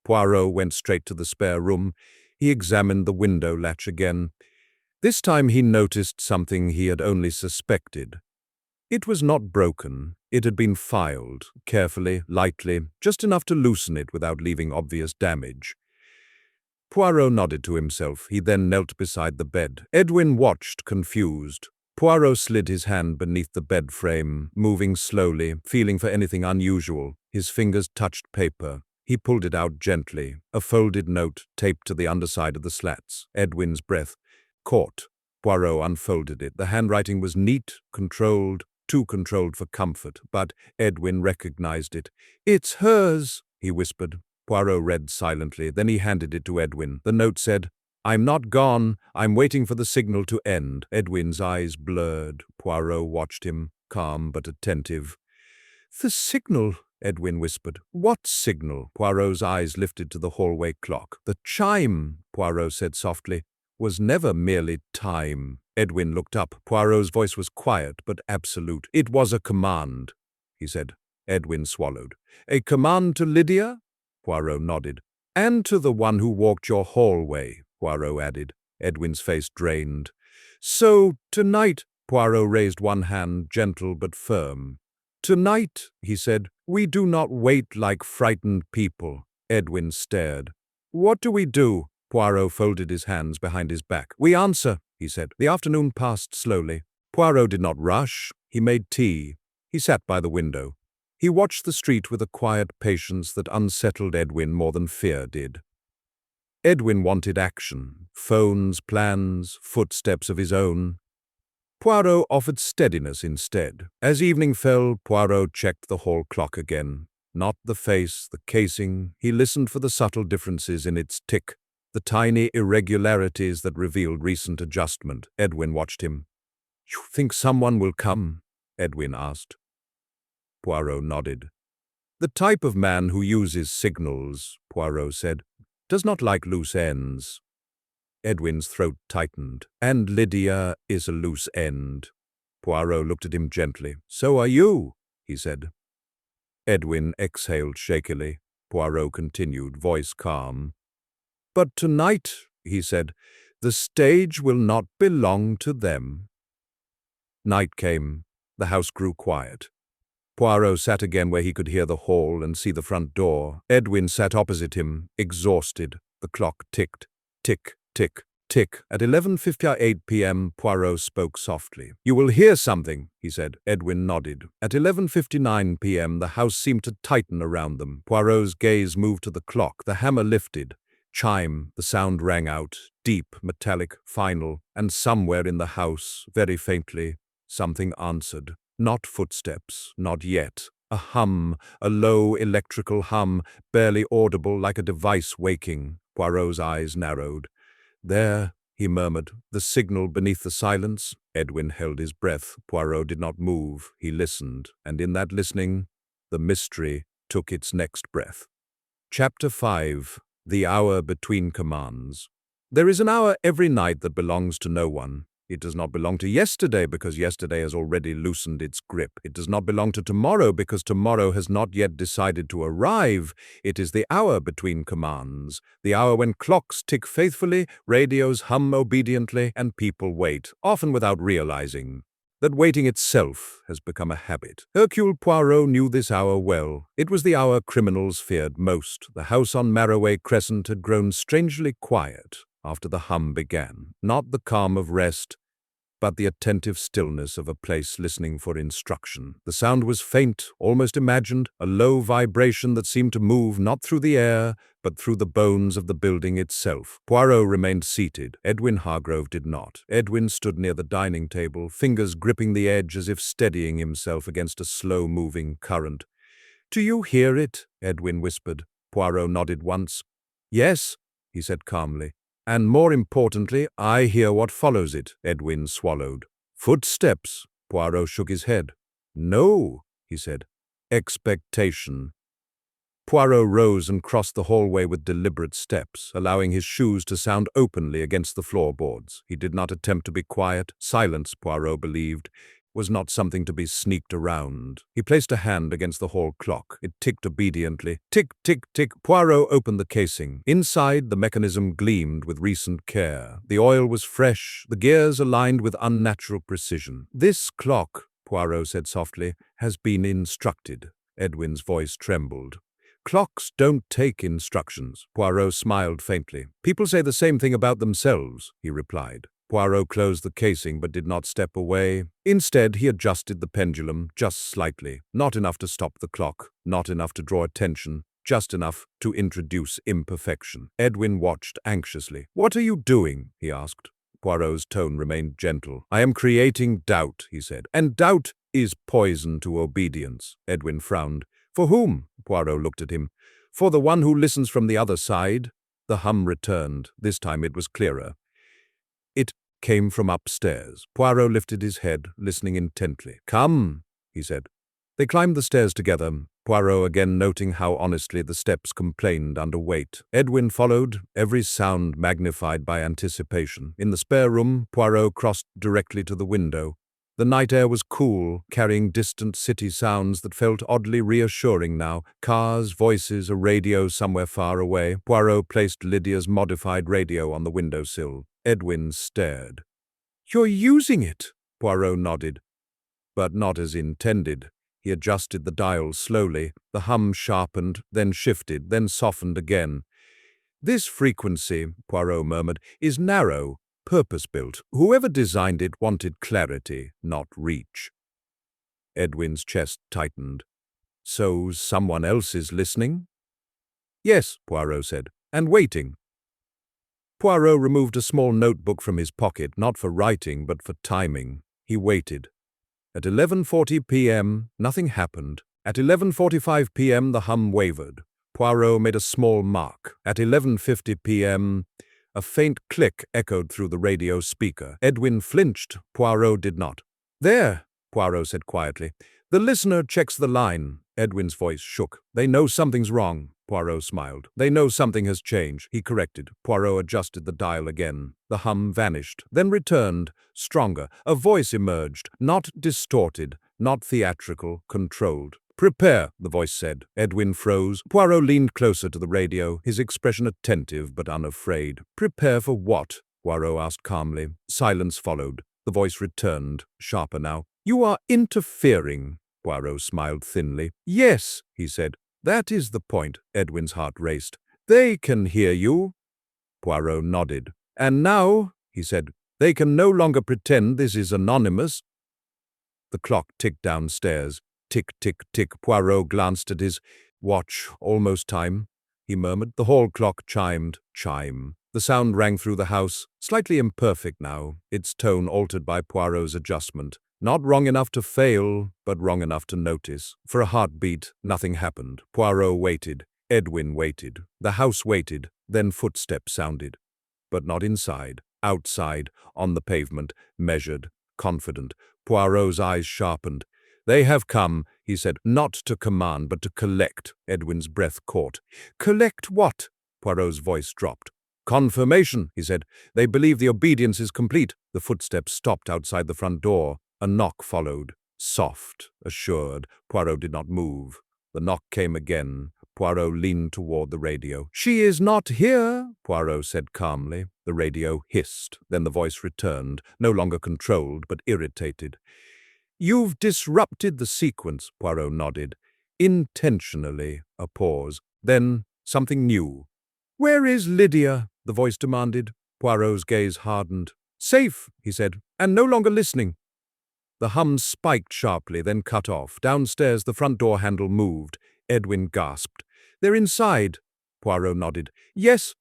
Poirot went straight to the spare room. He examined the window latch again. This time he noticed something he had only suspected. It was not broken. It had been filed, carefully, lightly, just enough to loosen it without leaving obvious damage. Poirot nodded to himself. He then knelt beside the bed. Edwin watched, confused. Poirot slid his hand beneath the bed frame, moving slowly, feeling for anything unusual. His fingers touched paper. He pulled it out gently, a folded note taped to the underside of the slats. Edwin's breath caught. Poirot unfolded it. The handwriting was neat, controlled, too controlled for comfort, but Edwin recognized it. It's hers, he whispered. Poirot read silently. Then he handed it to Edwin. The note said, I'm not gone. I'm waiting for the signal to end. Edwin's eyes blurred. Poirot watched him, calm but attentive. The signal, Edwin whispered. What signal? Poirot's eyes lifted to the hallway clock. The chime, Poirot said softly, was never merely time. Edwin looked up. Poirot's voice was quiet but absolute. It was a command, he said. Edwin swallowed. A command to Lydia? Poirot nodded. And to the one who walked your hallway, Poirot added. Edwin's face drained. So, tonight, Poirot raised one hand, gentle but firm. Tonight, he said, we do not wait like frightened people. Edwin stared. What do we do? Poirot folded his hands behind his back. We answer, he said. The afternoon passed slowly. Poirot did not rush. He made tea. He sat by the window. He watched the street with a quiet patience that unsettled Edwin more than fear did. Edwin wanted action, phones, plans, footsteps of his own. Poirot offered steadiness instead. As evening fell, Poirot checked the hall clock again. Not the face, the casing. He listened for the subtle differences in its tick, the tiny irregularities that revealed recent adjustment. Edwin watched him. You think someone will come? Edwin asked. Poirot nodded. The type of man who uses signals, Poirot said, does not like loose ends. Edwin's throat tightened. And Lydia is a loose end. Poirot looked at him gently. So are you, he said. Edwin exhaled shakily. Poirot continued, voice calm. "But tonight," he said, "the stage will not belong to them." Night came. The house grew quiet. Poirot sat again where he could hear the hall and see the front door. Edwin sat opposite him, exhausted. The clock ticked. Tick, tick, tick. At 11:58 p.m., Poirot spoke softly. "You will hear something," he said. Edwin nodded. At 11:59 p.m., the house seemed to tighten around them. Poirot's gaze moved to the clock. The hammer lifted. Chime. The sound rang out, deep, metallic, final, and somewhere in the house, very faintly, something answered. Not footsteps, not yet. A hum, a low electrical hum, barely audible, like a device waking. Poirot's eyes narrowed. "There," he murmured, "the signal beneath the silence." Edwin held his breath. Poirot did not move. He listened, and in that listening, the mystery took its next breath. Chapter 5. The Hour Between Commands. There is an hour every night that belongs to no one. It does not belong to yesterday because yesterday has already loosened its grip. It does not belong to tomorrow because tomorrow has not yet decided to arrive. It is the hour between commands, the hour when clocks tick faithfully, radios hum obediently, and people wait, often without realizing that waiting itself has become a habit. Hercule Poirot knew this hour well. It was the hour criminals feared most. The house on Marroway Crescent had grown strangely quiet after the hum began. Not the calm of rest, but the attentive stillness of a place listening for instruction. The sound was faint, almost imagined, a low vibration that seemed to move not through the air, but through the bones of the building itself. Poirot remained seated. Edwin Hargrove did not. Edwin stood near the dining table, fingers gripping the edge as if steadying himself against a slow-moving current. "Do you hear it?" Edwin whispered. Poirot nodded once. "Yes," he said calmly. "And more importantly, I hear what follows it." Edwin swallowed. "Footsteps." Poirot shook his head. "No," he said. "Expectation." Poirot rose and crossed the hallway with deliberate steps, allowing his shoes to sound openly against the floorboards. He did not attempt to be quiet. Silence, Poirot believed, was not something to be sneaked around. He placed a hand against the hall clock. It ticked obediently. Tick, tick, tick. Poirot opened the casing. Inside, the mechanism gleamed with recent care. The oil was fresh, the gears aligned with unnatural precision. "This clock," Poirot said softly, "has been instructed." Edwin's voice trembled. "Clocks don't take instructions." Poirot smiled faintly. "People say the same thing about themselves," he replied. Poirot closed the casing but did not step away. Instead, he adjusted the pendulum just slightly. Not enough to stop the clock, not enough to draw attention, just enough to introduce imperfection. Edwin watched anxiously. "What are you doing?" he asked. Poirot's tone remained gentle. "I am creating doubt," he said. "And doubt is poison to obedience." Edwin frowned. "For whom?" Poirot looked at him. "For the one who listens from the other side." The hum returned. This time it was clearer. It came from upstairs. Poirot lifted his head, listening intently. "Come," he said. They climbed the stairs together, Poirot again noting how honestly the steps complained under weight. Edwin followed, every sound magnified by anticipation. In the spare room, Poirot crossed directly to the window. The night air was cool, carrying distant city sounds that felt oddly reassuring now. Cars, voices, a radio somewhere far away. Poirot placed Lydia's modified radio on the windowsill. Edwin stared. "You're using it?" Poirot nodded. But not as intended. He adjusted the dial slowly. The hum sharpened, then shifted, then softened again. "This frequency," Poirot murmured, "is narrow, purpose-built. Whoever designed it wanted clarity, not reach." Edwin's chest tightened. "So someone else is listening?" "Yes," Poirot said, "and waiting." Poirot removed a small notebook from his pocket, not for writing, but for timing. He waited. At 11:40 p.m., nothing happened. At 11:45 p.m., the hum wavered. Poirot made a small mark. At 11:50 p.m., a faint click echoed through the radio speaker. Edwin flinched. Poirot did not. "There," Poirot said quietly. "The listener checks the line." Edwin's voice shook. "They know something's wrong." Poirot smiled. "They know something has changed," he corrected. Poirot adjusted the dial again. The hum vanished, then returned, stronger. A voice emerged, not distorted, not theatrical, controlled. "Prepare," the voice said. Edwin froze. Poirot leaned closer to the radio, his expression attentive but unafraid. "Prepare for what?" Poirot asked calmly. Silence followed. The voice returned, sharper now. "You are interfering." Poirot smiled thinly. "Yes," he said. "That is the point." Edwin's heart raced. "They can hear you." Poirot nodded. "And now," he said, "they can no longer pretend this is anonymous." The clock ticked downstairs. Tick, tick, tick. Poirot glanced at his watch. "Almost time," he murmured. The hall clock chimed. Chime. The sound rang through the house, slightly imperfect now, its tone altered by Poirot's adjustment. Not wrong enough to fail, but wrong enough to notice. For a heartbeat, nothing happened. Poirot waited. Edwin waited. The house waited. Then footsteps sounded. But not inside. Outside, on the pavement, measured, confident. Poirot's eyes sharpened. "They have come," he said, "not to command, but to collect." Edwin's breath caught. "Collect what?" Poirot's voice dropped. "Confirmation," he said. "They believe the obedience is complete." The footsteps stopped outside the front door. A knock followed. Soft, assured. Poirot did not move. The knock came again. Poirot leaned toward the radio. "She is not here," Poirot said calmly. The radio hissed. Then the voice returned, no longer controlled, but irritated. "You've disrupted the sequence," Poirot nodded. "Intentionally." A pause. Then something new. "Where is Lydia?" the voice demanded. Poirot's gaze hardened. "Safe," he said, "and no longer listening." The hum spiked sharply, then cut off. Downstairs, the front door handle moved. Edwin gasped. "They're inside." Poirot nodded. "Yes."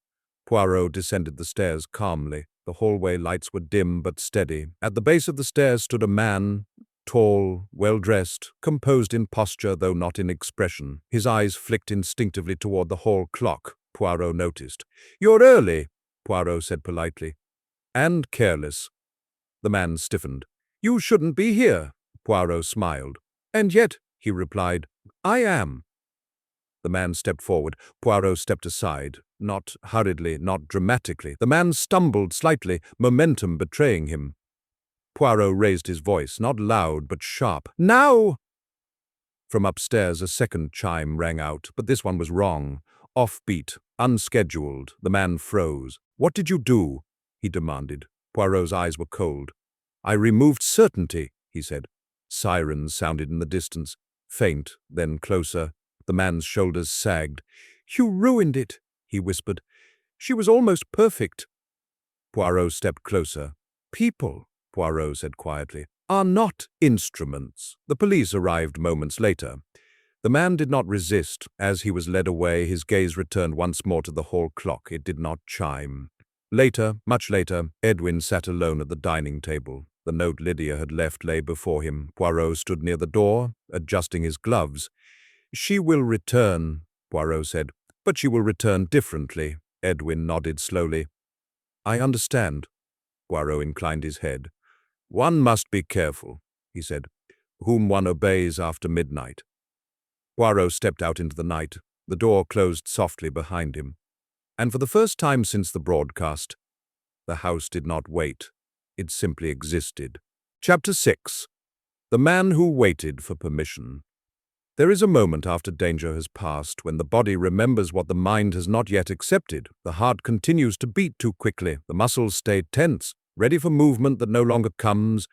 Poirot descended the stairs calmly. The hallway lights were dim but steady. At the base of the stairs stood a man, tall, well-dressed, composed in posture though not in expression. His eyes flicked instinctively toward the hall clock. Poirot noticed. "You're early," Poirot said politely. "And careless." The man stiffened. "You shouldn't be here." Poirot smiled. "And yet," he replied, "I am." The man stepped forward. Poirot stepped aside. Not hurriedly, not dramatically. The man stumbled slightly, momentum betraying him. Poirot raised his voice, not loud but sharp. "Now!" From upstairs a second chime rang out, but this one was wrong. Offbeat, unscheduled. The man froze. "What did you do?" he demanded. Poirot's eyes were cold. "I removed certainty," he said. Sirens sounded in the distance. Faint, then closer. The man's shoulders sagged. "You ruined it," he whispered. "She was almost perfect." Poirot stepped closer. "People," Poirot said quietly, "are not instruments." The police arrived moments later. The man did not resist. As he was led away, his gaze returned once more to the hall clock. It did not chime. Later, much later, Edwin sat alone at the dining table. The note Lydia had left lay before him. Poirot stood near the door, adjusting his gloves. "She will return," Poirot said, "but she will return differently." Edwin nodded slowly. "I understand." Poirot inclined his head. "One must be careful," he said, "whom one obeys after midnight." Poirot stepped out into the night. The door closed softly behind him. And for the first time since the broadcast, the house did not wait. It simply existed. Chapter 6. The Man Who Waited for Permission. There is a moment after danger has passed when the body remembers what the mind has not yet accepted. The heart continues to beat too quickly. The muscles stay tense, ready for movement that no longer comes.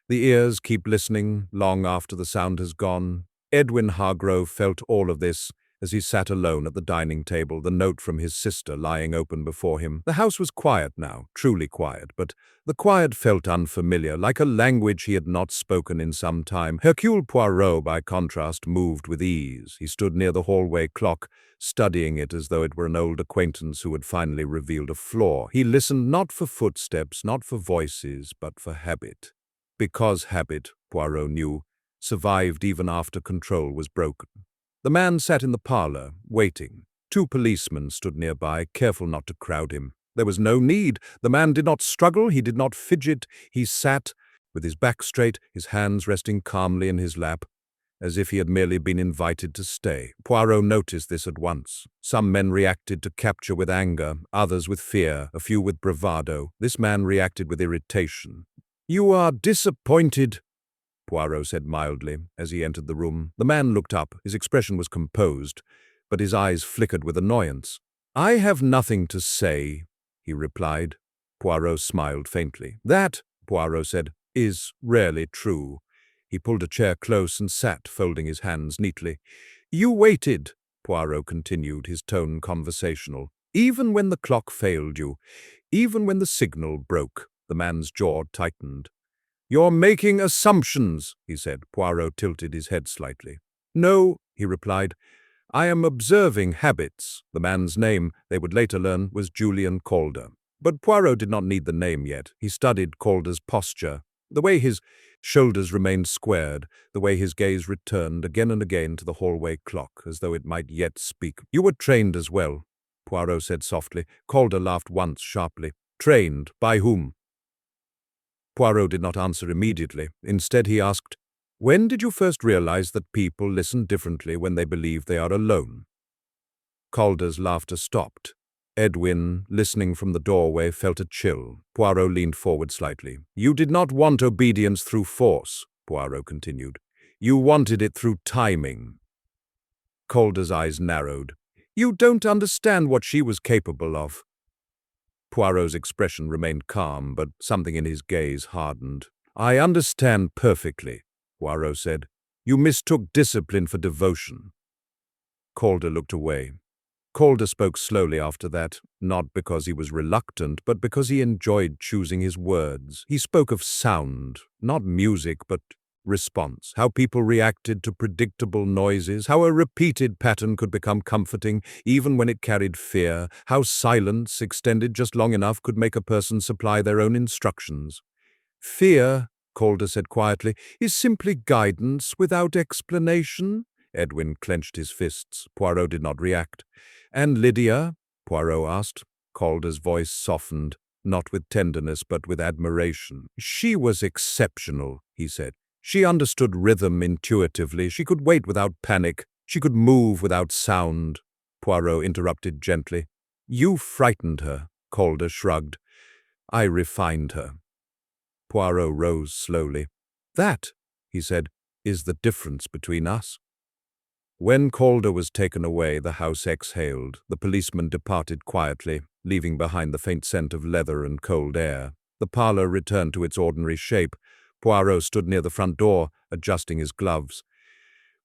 The ears keep listening long after the sound has gone. Edwin Hargrove felt all of this as he sat alone at the dining table, the note from his sister lying open before him. The house was quiet now, truly quiet, but the quiet felt unfamiliar, like a language he had not spoken in some time. Hercule Poirot, by contrast, moved with ease. He stood near the hallway clock, studying it as though it were an old acquaintance who had finally revealed a flaw. He listened not for footsteps, not for voices, but for habit. Because habit, Poirot knew, survived even after control was broken. The man sat in the parlor, waiting. Two policemen stood nearby, careful not to crowd him. There was no need. The man did not struggle, he did not fidget. He sat, with his back straight, his hands resting calmly in his lap, as if he had merely been invited to stay. Poirot noticed this at once. Some men reacted to capture with anger, others with fear, a few with bravado. This man reacted with irritation. "You are disappointed," Poirot said mildly as he entered the room. The man looked up. His expression was composed, but his eyes flickered with annoyance. "I have nothing to say," he replied. Poirot smiled faintly. "That," Poirot said, "is rarely true." He pulled a chair close and sat, folding his hands neatly. "You waited," Poirot continued, his tone conversational, "even when the clock failed you, even when the signal broke." The man's jaw tightened. "You're making assumptions," he said. Poirot tilted his head slightly. "No," he replied. "I am observing habits." The man's name, they would later learn, was Julian Calder. But Poirot did not need the name yet. He studied Calder's posture, the way his shoulders remained squared, the way his gaze returned again and again to the hallway clock, as though it might yet speak. "You were trained as well," Poirot said softly. Calder laughed once sharply. "Trained? By whom?" Poirot did not answer immediately. Instead, he asked, "When did you first realize that people listen differently when they believe they are alone?" Calder's laughter stopped. Edwin, listening from the doorway, felt a chill. Poirot leaned forward slightly. "You did not want obedience through force," Poirot continued. "You wanted it through timing." Calder's eyes narrowed. "You don't understand what she was capable of." Poirot's expression remained calm, but something in his gaze hardened. "I understand perfectly," Poirot said. "You mistook discipline for devotion." Calder looked away. Calder spoke slowly after that, not because he was reluctant, but because he enjoyed choosing his words. He spoke of sound, not music, but response, how people reacted to predictable noises, how a repeated pattern could become comforting even when it carried fear, how silence, extended just long enough, could make a person supply their own instructions. "Fear," Calder said quietly, "is simply guidance without explanation." Edwin clenched his fists. Poirot did not react. "And Lydia?" Poirot asked. Calder's voice softened, not with tenderness but with admiration. "She was exceptional," he said. "She understood rhythm intuitively. She could wait without panic. She could move without sound." Poirot interrupted gently. "You frightened her," Calder shrugged. "I refined her." Poirot rose slowly. "That," he said, "is the difference between us." When Calder was taken away, the house exhaled. The policeman departed quietly, leaving behind the faint scent of leather and cold air. The parlor returned to its ordinary shape. Poirot stood near the front door, adjusting his gloves.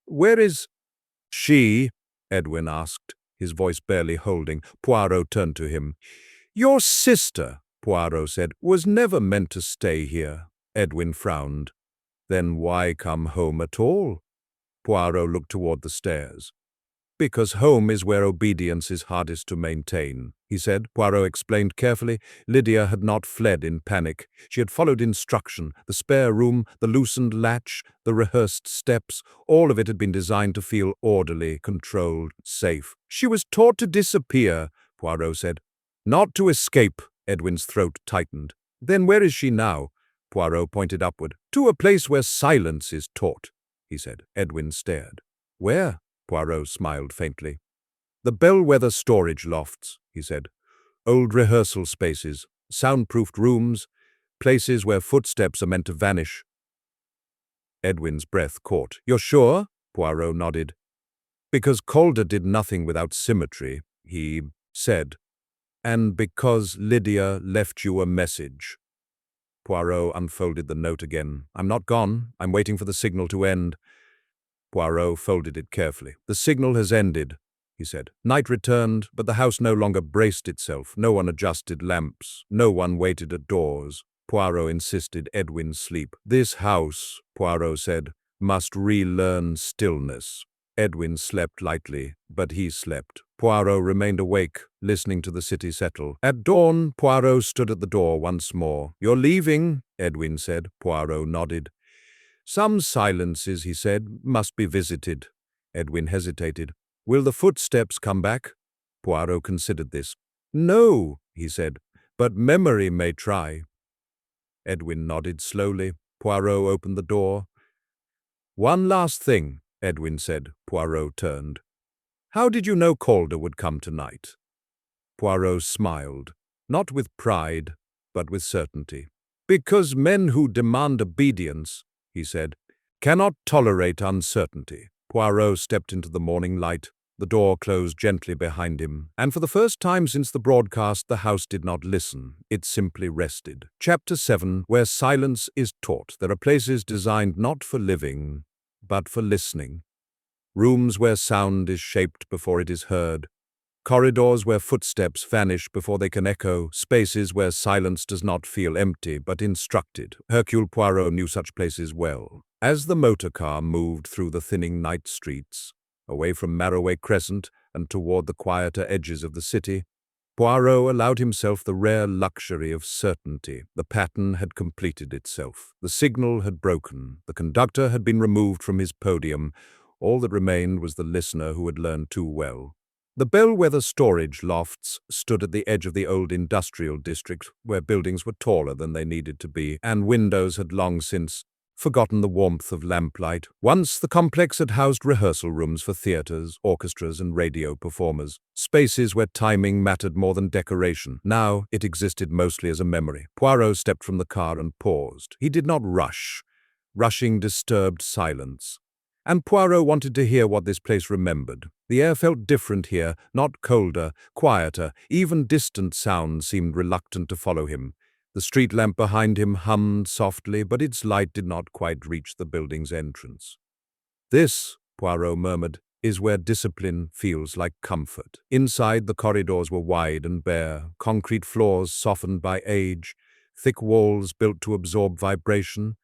"Where is she?" Edwin asked, his voice barely holding. Poirot turned to him. "Your sister," Poirot said, "was never meant to stay here." Edwin frowned. "Then why come home at all?" Poirot looked toward the stairs. "Because home is where obedience is hardest to maintain," he said. Poirot explained carefully. Lydia had not fled in panic. She had followed instruction. The spare room, the loosened latch, the rehearsed steps, all of it had been designed to feel orderly, controlled, safe. "She was taught to disappear," Poirot said. "Not to escape." Edwin's throat tightened. "Then where is she now?" Poirot pointed upward. "To a place where silence is taught," he said. Edwin stared. "Where?" Poirot smiled faintly. "The bellwether storage lofts," he said. "Old rehearsal spaces, soundproofed rooms, places where footsteps are meant to vanish." Edwin's breath caught. "You're sure?" Poirot nodded. "Because Calder did nothing without symmetry," he said. "And because Lydia left you a message." Poirot unfolded the note again. "I'm not gone. I'm waiting for the signal to end." Poirot folded it carefully. "The signal has ended," he said. Night returned, but the house no longer braced itself. No one adjusted lamps. No one waited at doors. Poirot insisted Edwin sleep. "This house," Poirot said, "must relearn stillness." Edwin slept lightly, but he slept. Poirot remained awake, listening to the city settle. At dawn, Poirot stood at the door once more. "You're leaving," Edwin said. Poirot nodded. "Some silences," he said, "must be visited." Edwin hesitated. "Will the footsteps come back?" Poirot considered this. "No," he said, "but memory may try." Edwin nodded slowly. Poirot opened the door. "One last thing," Edwin said. Poirot turned. "How did you know Calder would come tonight?" Poirot smiled, not with pride, but with certainty. "Because men who demand obedience," he said, cannot tolerate uncertainty. Poirot stepped into the morning light. The door closed gently behind him, and for the first time since the broadcast, the house did not listen. It simply rested. Chapter 7, Where Silence is Taught. There are places designed not for living, but for listening. Rooms where sound is shaped before it is heard. Corridors where footsteps vanish before they can echo. Spaces where silence does not feel empty, but instructed. Hercule Poirot knew such places well. As the motor car moved through the thinning night streets, away from Marroway Crescent and toward the quieter edges of the city, Poirot allowed himself the rare luxury of certainty. The pattern had completed itself. The signal had broken. The conductor had been removed from his podium. All that remained was the listener who had learned too well. The bellwether storage lofts stood at the edge of the old industrial district, where buildings were taller than they needed to be, and windows had long since forgotten the warmth of lamplight. Once the complex had housed rehearsal rooms for theaters, orchestras, and radio performers, spaces where timing mattered more than decoration. Now it existed mostly as a memory. Poirot stepped from the car and paused. He did not rush. Rushing disturbed silence. And Poirot wanted to hear what this place remembered. The air felt different here, not colder, quieter. Even distant sounds seemed reluctant to follow him. The street lamp behind him hummed softly, but its light did not quite reach the building's entrance. This, Poirot murmured, is where discipline feels like comfort. Inside, the corridors were wide and bare, concrete floors softened by age, thick walls built to absorb vibration,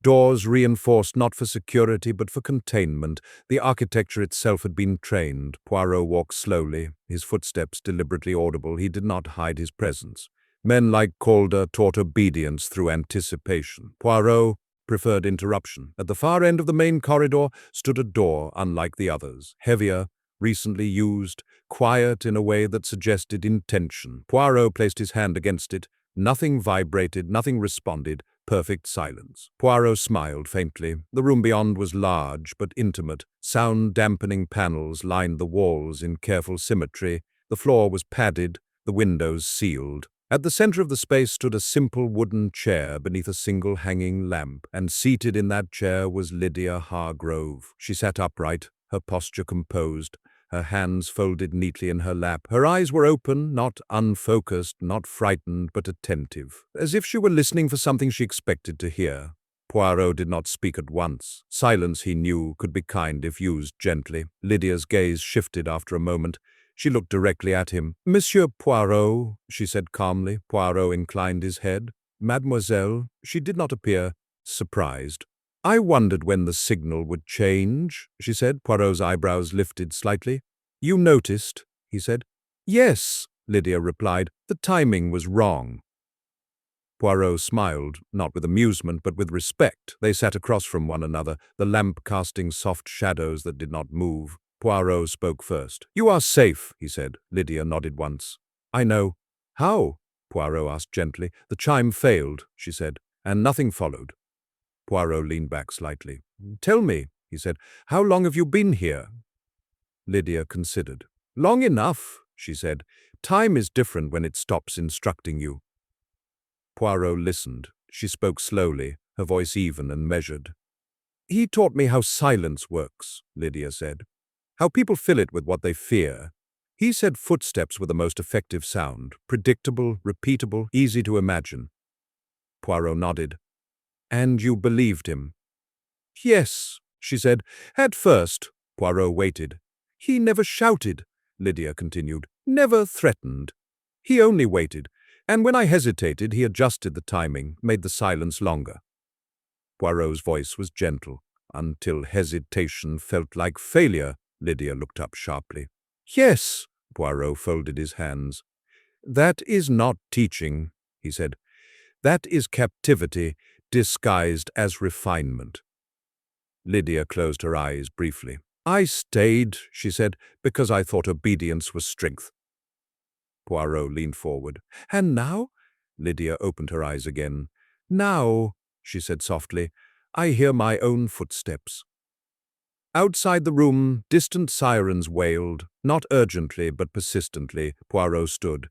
doors reinforced not for security but for containment. The architecture itself had been trained. Poirot walked slowly, his footsteps deliberately audible. He did not hide his presence. Men like Calder taught obedience through anticipation. Poirot preferred interruption. At the far end of the main corridor stood a door unlike the others, heavier, recently used, quiet in a way that suggested intention. Poirot placed his hand against it. Nothing vibrated, nothing responded. Perfect silence. Poirot smiled faintly. The room beyond was large but intimate. Sound-dampening panels lined the walls in careful symmetry. The floor was padded, the windows sealed. At the center of the space stood a simple wooden chair beneath a single hanging lamp, and seated in that chair was Lydia Hargrove. She sat upright, her posture composed, her hands folded neatly in her lap. Her eyes were open, not unfocused, not frightened, but attentive, as if she were listening for something she expected to hear. Poirot did not speak at once. Silence, he knew, could be kind if used gently. Lydia's gaze shifted after a moment. She looked directly at him. "Monsieur Poirot," she said calmly. Poirot inclined his head. "Mademoiselle," she did not appear surprised. "I wondered when the signal would change," she said. Poirot's eyebrows lifted slightly. "You noticed," he said. "Yes," Lydia replied. "The timing was wrong." Poirot smiled, not with amusement, but with respect. They sat across from one another, the lamp casting soft shadows that did not move. Poirot spoke first. "You are safe," he said. Lydia nodded once. "I know." "How?" Poirot asked gently. "The chime failed," she said, "and nothing followed." Poirot leaned back slightly. "Tell me," he said, "how long have you been here?" Lydia considered. "Long enough," she said. "Time is different when it stops instructing you." Poirot listened. She spoke slowly, her voice even and measured. "He taught me how silence works," Lydia said. "How people fill it with what they fear. He said footsteps were the most effective sound, predictable, repeatable, easy to imagine." Poirot nodded. "And you believed him?" "Yes," she said. "At first." Poirot waited. "He never shouted," Lydia continued. "Never threatened. He only waited. And when I hesitated, he adjusted the timing, made the silence longer." Poirot's voice was gentle. "Until hesitation felt like failure." Lydia looked up sharply. "Yes," Poirot folded his hands. "That is not teaching," he said. "That is captivity, disguised as refinement." Lydia closed her eyes briefly. "I stayed," she said, "because I thought obedience was strength." Poirot leaned forward. "And now?" Lydia opened her eyes again. "Now," she said softly, "I hear my own footsteps." Outside the room, distant sirens wailed, not urgently but persistently. Poirot stood.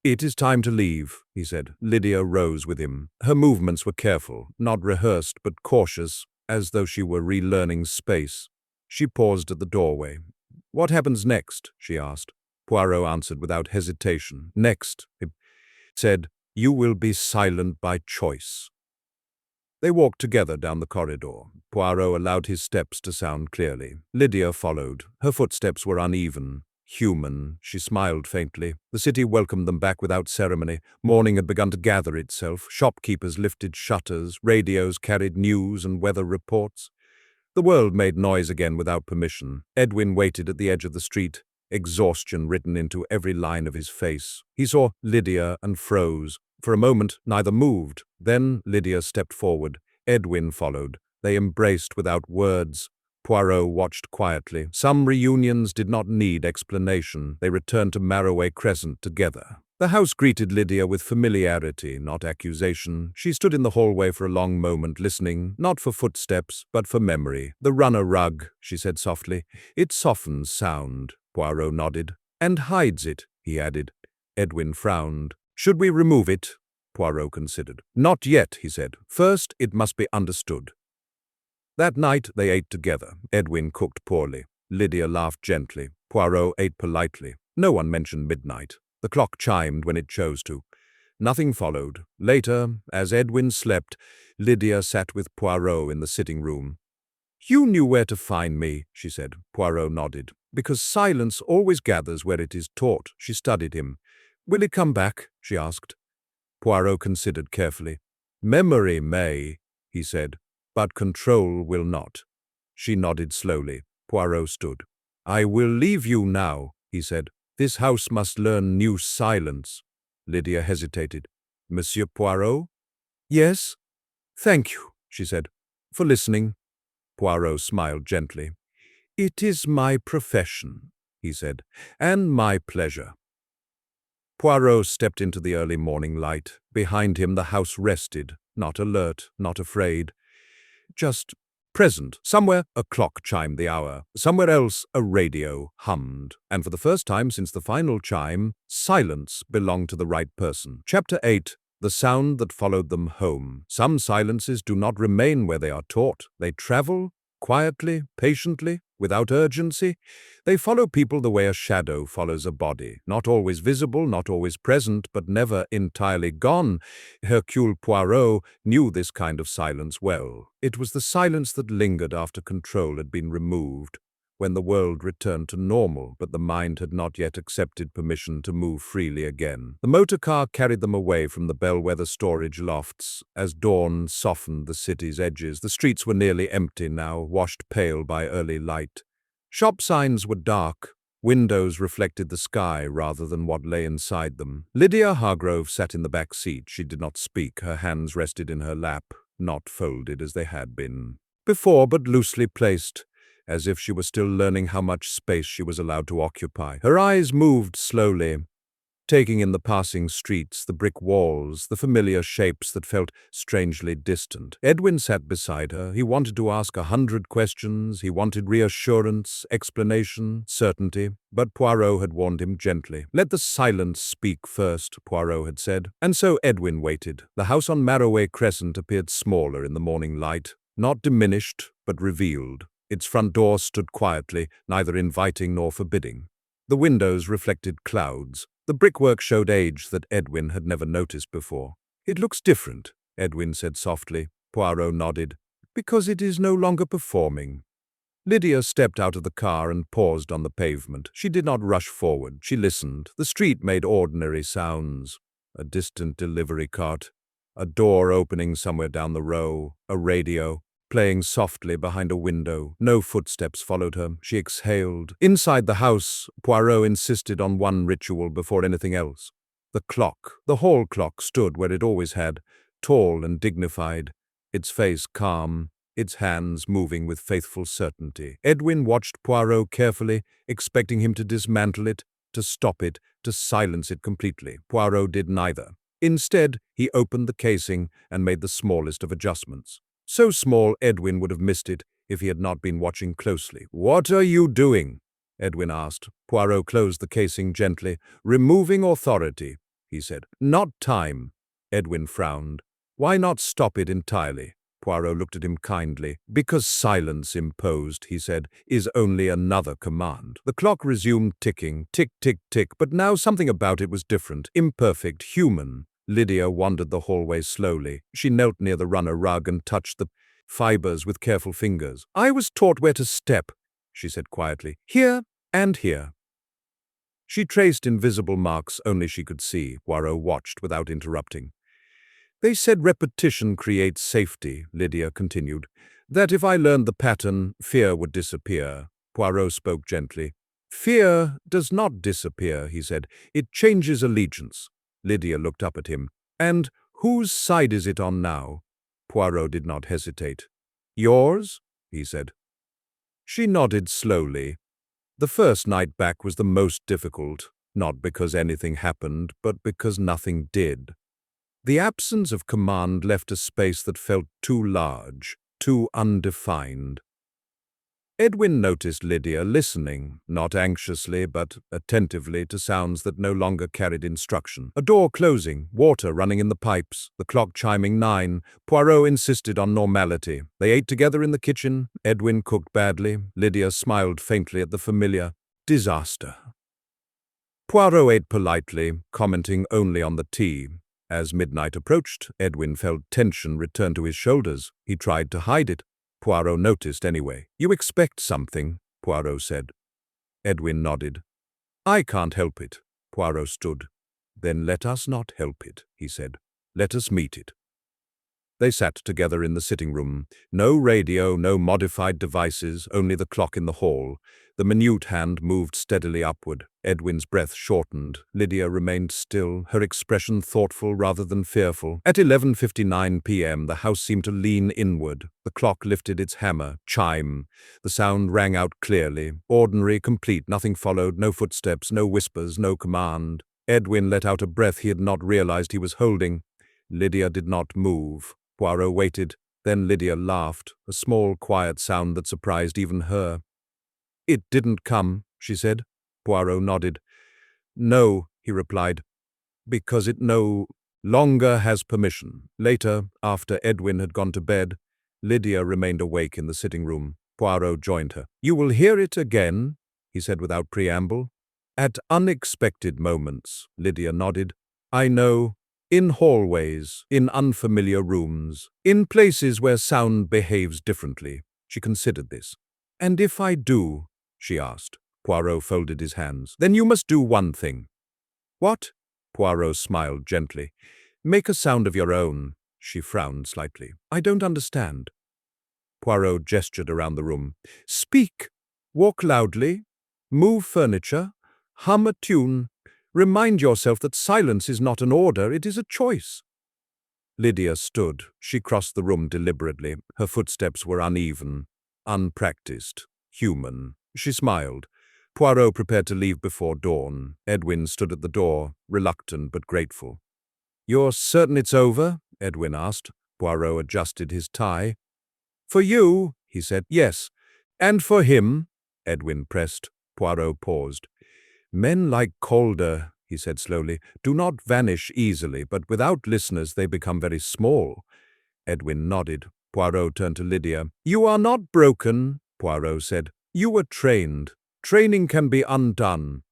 "It is time to leave," he said. Lydia rose with him. Her movements were careful, not rehearsed but cautious. as though she were relearning space. She paused at the doorway. "What happens next?" she asked. Poirot answered without hesitation. "Next," he said, "you will be silent by choice." They walked together down the corridor. Poirot allowed his steps to sound clearly. Lydia followed. Her footsteps were uneven, human. She smiled faintly. The city welcomed them back without ceremony. Morning had begun to gather itself. Shopkeepers lifted shutters. Radios carried news and weather reports. The world made noise again without permission. Edwin waited at the edge of the street, exhaustion written into every line of his face. He saw Lydia and froze. For a moment, neither moved. Then Lydia stepped forward. Edwin followed. They embraced without words. Poirot watched quietly. Some reunions did not need explanation. They returned to Marroway Crescent together. The house greeted Lydia with familiarity, not accusation. She stood in the hallway for a long moment, listening, not for footsteps, but for memory. "The runner rug," she said softly. "It softens sound." Poirot nodded. "And hides it," he added. Edwin frowned. "Should we remove it?" Poirot considered. "Not yet," he said. "First, it must be understood." That night they ate together. Edwin cooked poorly. Lydia laughed gently. Poirot ate politely. No one mentioned midnight. The clock chimed when it chose to. Nothing followed. Later, as Edwin slept, Lydia sat with Poirot in the sitting room. "You knew where to find me," she said. Poirot nodded. "Because silence always gathers where it is taught." She studied him. "Will it come back?" she asked. Poirot considered carefully. "Memory may," he said, "but control will not." She nodded slowly. Poirot stood. "I will leave you now," he said. "This house must learn new silence." Lydia hesitated. "Monsieur Poirot?" "Yes." "Thank you," she said, "for listening." Poirot smiled gently. "It is my profession," he said, "and my pleasure." Poirot stepped into the early morning light. Behind him the house rested, not alert, not afraid, just present. Somewhere a clock chimed the hour. Somewhere else a radio hummed. And for the first time since the final chime, silence belonged to the right person. Chapter 8. The sound that followed them home. Some silences do not remain where they are taught. They travel quietly, patiently, without urgency. They follow people the way a shadow follows a body, not always visible, not always present, but never entirely gone. Hercule Poirot knew this kind of silence well. It was the silence that lingered after control had been removed, when the world returned to normal, but the mind had not yet accepted permission to move freely again. The motor car carried them away from the bellwether storage lofts. As dawn softened the city's edges, the streets were nearly empty now, washed pale by early light. Shop signs were dark. Windows reflected the sky rather than what lay inside them. Lydia Hargrove sat in the back seat. She did not speak. Her hands rested in her lap, not folded as they had been before, but loosely placed, as if she were still learning how much space she was allowed to occupy. Her eyes moved slowly, taking in the passing streets, the brick walls, the familiar shapes that felt strangely distant. Edwin sat beside her. He wanted to ask 100 questions. He wanted reassurance, explanation, certainty. But Poirot had warned him gently. "Let the silence speak first," Poirot had said. And so Edwin waited. The house on Marroway Crescent appeared smaller in the morning light, not diminished, but revealed. Its front door stood quietly, neither inviting nor forbidding. The windows reflected clouds. The brickwork showed age that Edwin had never noticed before. "It looks different," Edwin said softly. Poirot nodded. "Because it is no longer performing." Lydia stepped out of the car and paused on the pavement. She did not rush forward. She listened. The street made ordinary sounds. A distant delivery cart, a door opening somewhere down the row, a radio playing softly behind a window. No footsteps followed her. She exhaled. Inside the house, Poirot insisted on one ritual before anything else. The clock. The hall clock stood where it always had, tall and dignified, its face calm, its hands moving with faithful certainty. Edwin watched Poirot carefully, expecting him to dismantle it, to stop it, to silence it completely. Poirot did neither. Instead, he opened the casing and made the smallest of adjustments. So small Edwin would have missed it if he had not been watching closely. "What are you doing?" Edwin asked. Poirot closed the casing gently. "Removing authority," he said. "Not time." Edwin frowned. "Why not stop it entirely?" Poirot looked at him kindly. Because silence imposed, he said, is only another command. The clock resumed ticking, tick, tick, tick, but now something about it was different, imperfect, human. Lydia wandered the hallway slowly. She knelt near the runner rug and touched the fibers with careful fingers. I was taught where to step, she said quietly. Here and here. She traced invisible marks only she could see. Poirot watched without interrupting. They said repetition creates safety, Lydia continued. That if I learned the pattern, fear would disappear. Poirot spoke gently. Fear does not disappear, he said. It changes allegiance. Lydia looked up at him. And whose side is it on now? Poirot did not hesitate. Yours? He said. She nodded slowly. The first night back was the most difficult, not because anything happened, but because nothing did. The absence of command left a space that felt too large, too undefined. Edwin noticed Lydia listening, not anxiously but attentively to sounds that no longer carried instruction. A door closing, water running in the pipes, the clock chiming 9. Poirot insisted on normality. They ate together in the kitchen. Edwin cooked badly. Lydia smiled faintly at the familiar disaster. Poirot ate politely, commenting only on the tea. As midnight approached, Edwin felt tension return to his shoulders. He tried to hide it. Poirot noticed anyway. You expect something, Poirot said. Edwin nodded. I can't help it. Poirot stood. Then let us not help it, he said. Let us meet it. They sat together in the sitting room. No radio, no modified devices, only the clock in the hall. The minute hand moved steadily upward. Edwin's breath shortened. Lydia remained still, her expression thoughtful rather than fearful. At 11:59 p.m., the house seemed to lean inward. The clock lifted its hammer, chime. The sound rang out clearly. Ordinary, complete, nothing followed, no footsteps, no whispers, no command. Edwin let out a breath he had not realized he was holding. Lydia did not move. Poirot waited. Then Lydia laughed, a small, quiet sound that surprised even her. It didn't come, she said. Poirot nodded. No, he replied, because it no longer has permission. Later, after Edwin had gone to bed, Lydia remained awake in the sitting room. Poirot joined her. You will hear it again, he said without preamble. At unexpected moments, Lydia nodded. I know. In hallways, in unfamiliar rooms, in places where sound behaves differently. She considered this. And if I do, she asked. Poirot folded his hands. Then you must do one thing. What? Poirot smiled gently. Make a sound of your own. She frowned slightly. I don't understand. Poirot gestured around the room. Speak. Walk loudly. Move furniture. Hum a tune. Remind yourself that silence is not an order, it is a choice. Lydia stood. She crossed the room deliberately. Her footsteps were uneven, unpracticed, human. She smiled. Poirot prepared to leave before dawn. Edwin stood at the door, reluctant but grateful. You're certain it's over? Edwin asked. Poirot adjusted his tie. For you, he said. Yes. And for him? Edwin pressed. Poirot paused. Men like Calder, he said slowly, do not vanish easily, but without listeners they become very small. Edwin nodded. Poirot turned to Lydia. You are not broken, Poirot said. You were trained. Training can be undone.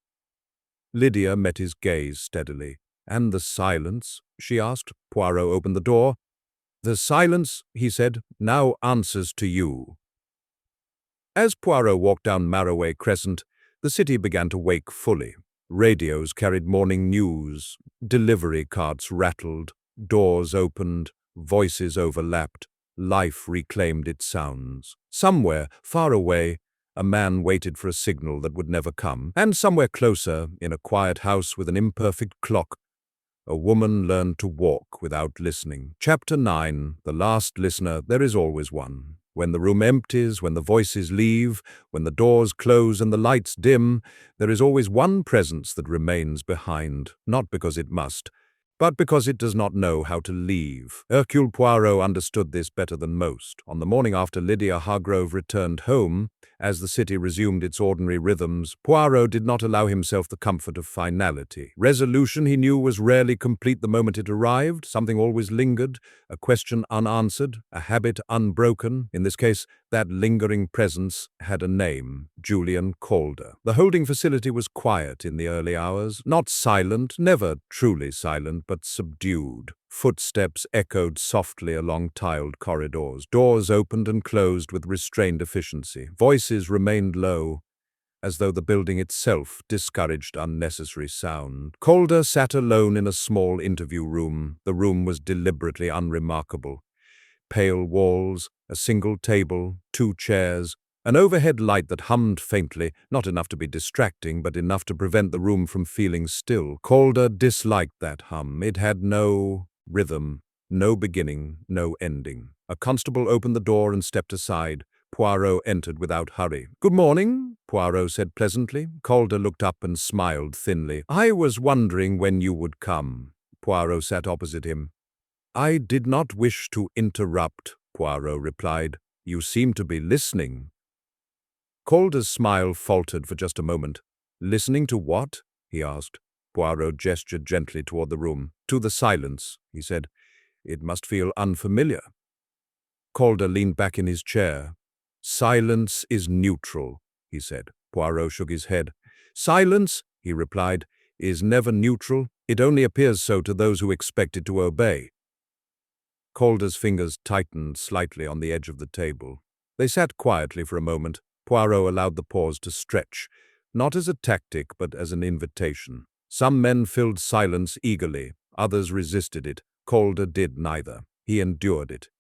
Lydia met his gaze steadily. And the silence? She asked. Poirot opened the door. The silence, he said, now answers to you. As Poirot walked down Marroway Crescent, the city began to wake fully. Radios carried morning news, delivery carts rattled, doors opened, voices overlapped, life reclaimed its sounds. Somewhere, far away, a man waited for a signal that would never come, and somewhere closer, in a quiet house with an imperfect clock, a woman learned to walk without listening. Chapter 9, The Last Listener, There is always one. When the room empties, when the voices leave, when the doors close and the lights dim, there is always one presence that remains behind, not because it must, but because it does not know how to leave. Hercule Poirot understood this better than most. On the morning after Lydia Hargrove returned home, As the city resumed its ordinary rhythms, Poirot did not allow himself the comfort of finality. Resolution, he knew, was rarely complete the moment it arrived. Something always lingered, a question unanswered, a habit unbroken. In this case, that lingering presence had a name: Julian Calder. The holding facility was quiet in the early hours, not silent, never truly silent, but subdued. Footsteps echoed softly along tiled corridors. Doors opened and closed with restrained efficiency. Voices remained low, as though the building itself discouraged unnecessary sound. Calder sat alone in a small interview room. The room was deliberately unremarkable. Pale walls, a single table, 2 chairs, an overhead light that hummed faintly, not enough to be distracting, but enough to prevent the room from feeling still. Calder disliked that hum. It had no rhythm, no beginning, no ending. A constable opened the door and stepped aside. Poirot entered without hurry. "Good morning," Poirot said pleasantly. Calder looked up and smiled thinly. "I was wondering when you would come." Poirot sat opposite him. "I did not wish to interrupt," Poirot replied. "You seem to be listening." Calder's smile faltered for just a moment. "Listening to what?" he asked. Poirot gestured gently toward the room. "To the silence," he said. "It must feel unfamiliar." Calder leaned back in his chair. "Silence is neutral," he said. Poirot shook his head. "Silence," he replied, "is never neutral. It only appears so to those who expect it to obey." Calder's fingers tightened slightly on the edge of the table. They sat quietly for a moment. Poirot allowed the pause to stretch, not as a tactic but as an invitation. Some men filled silence eagerly, others resisted it. Calder did neither. He endured it.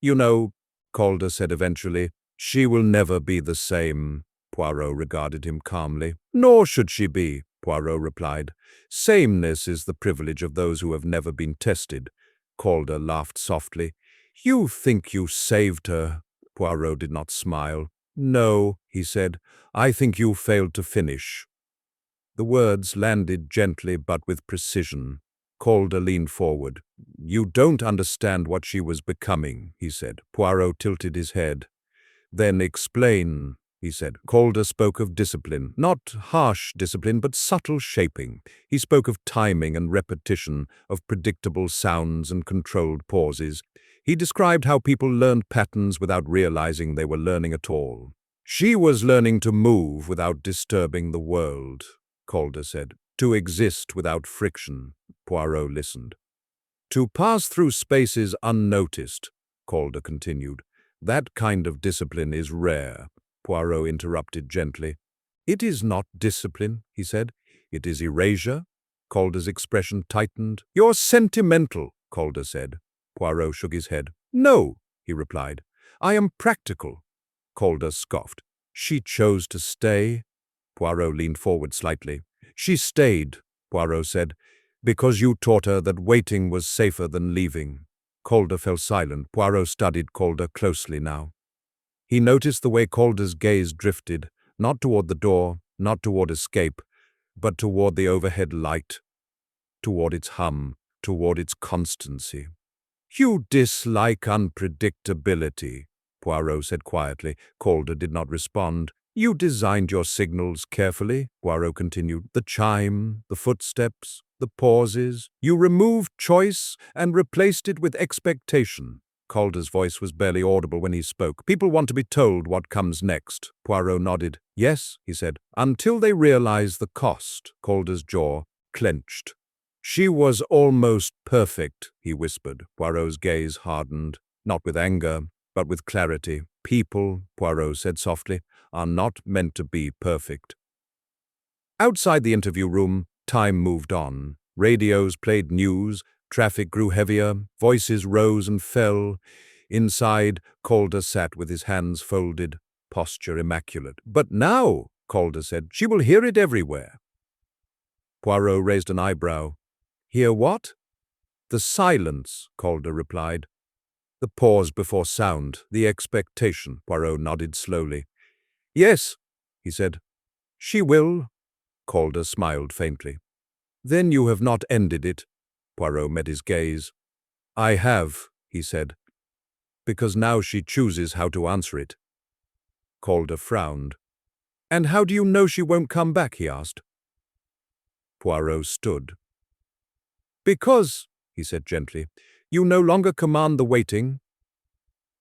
"You know," Calder said eventually, "she will never be the same." Poirot regarded him calmly. "Nor should she be," Poirot replied. "Sameness is the privilege of those who have never been tested." Calder laughed softly. "You think you saved her?" Poirot did not smile. "No," he said, "I think you failed to finish." The words landed gently but with precision. Calder leaned forward. "You don't understand what she was becoming," he said. Poirot tilted his head. "Then explain," he said. Calder spoke of discipline, not harsh discipline, but subtle shaping. He spoke of timing and repetition, of predictable sounds and controlled pauses. He described how people learned patterns without realizing they were learning at all. "She was learning to move without disturbing the world," Calder said. "To exist without friction." Poirot listened. "To pass through spaces unnoticed," Calder continued. "That kind of discipline is rare." Poirot interrupted gently. "It is not discipline," he said. "It is erasure." Calder's expression tightened. "You're sentimental," Calder said. Poirot shook his head. "No," he replied. "I am practical." Calder scoffed. "She chose to stay?" Poirot leaned forward slightly. "She stayed," Poirot said, "because you taught her that waiting was safer than leaving." Calder fell silent. Poirot studied Calder closely now. He noticed the way Calder's gaze drifted, not toward the door, not toward escape, but toward the overhead light, toward its hum, toward its constancy. "You dislike unpredictability," Poirot said quietly. Calder did not respond. "You designed your signals carefully," Poirot continued. "The chime, the footsteps, the pauses. You removed choice and replaced it with expectation." Calder's voice was barely audible when he spoke. "People want to be told what comes next." Poirot nodded. "Yes," he said, "until they realize the cost." Calder's jaw clenched. "She was almost perfect," he whispered. Poirot's gaze hardened, not with anger, but with clarity. "People," Poirot said softly, "are not meant to be perfect." Outside the interview room, time moved on. Radios played news, traffic grew heavier, voices rose and fell. Inside, Calder sat with his hands folded, posture immaculate. "But now," Calder said, "she will hear it everywhere." Poirot raised an eyebrow. "Hear what?" "The silence," Calder replied. "The pause before sound, the expectation," Poirot nodded slowly. "Yes," he said. "She will." Calder smiled faintly. "Then you have not ended it." Poirot met his gaze. "I have," he said, "because now she chooses how to answer it." Calder frowned. "And how do you know she won't come back?" he asked. Poirot stood. "Because," he said gently, "you no longer command the waiting."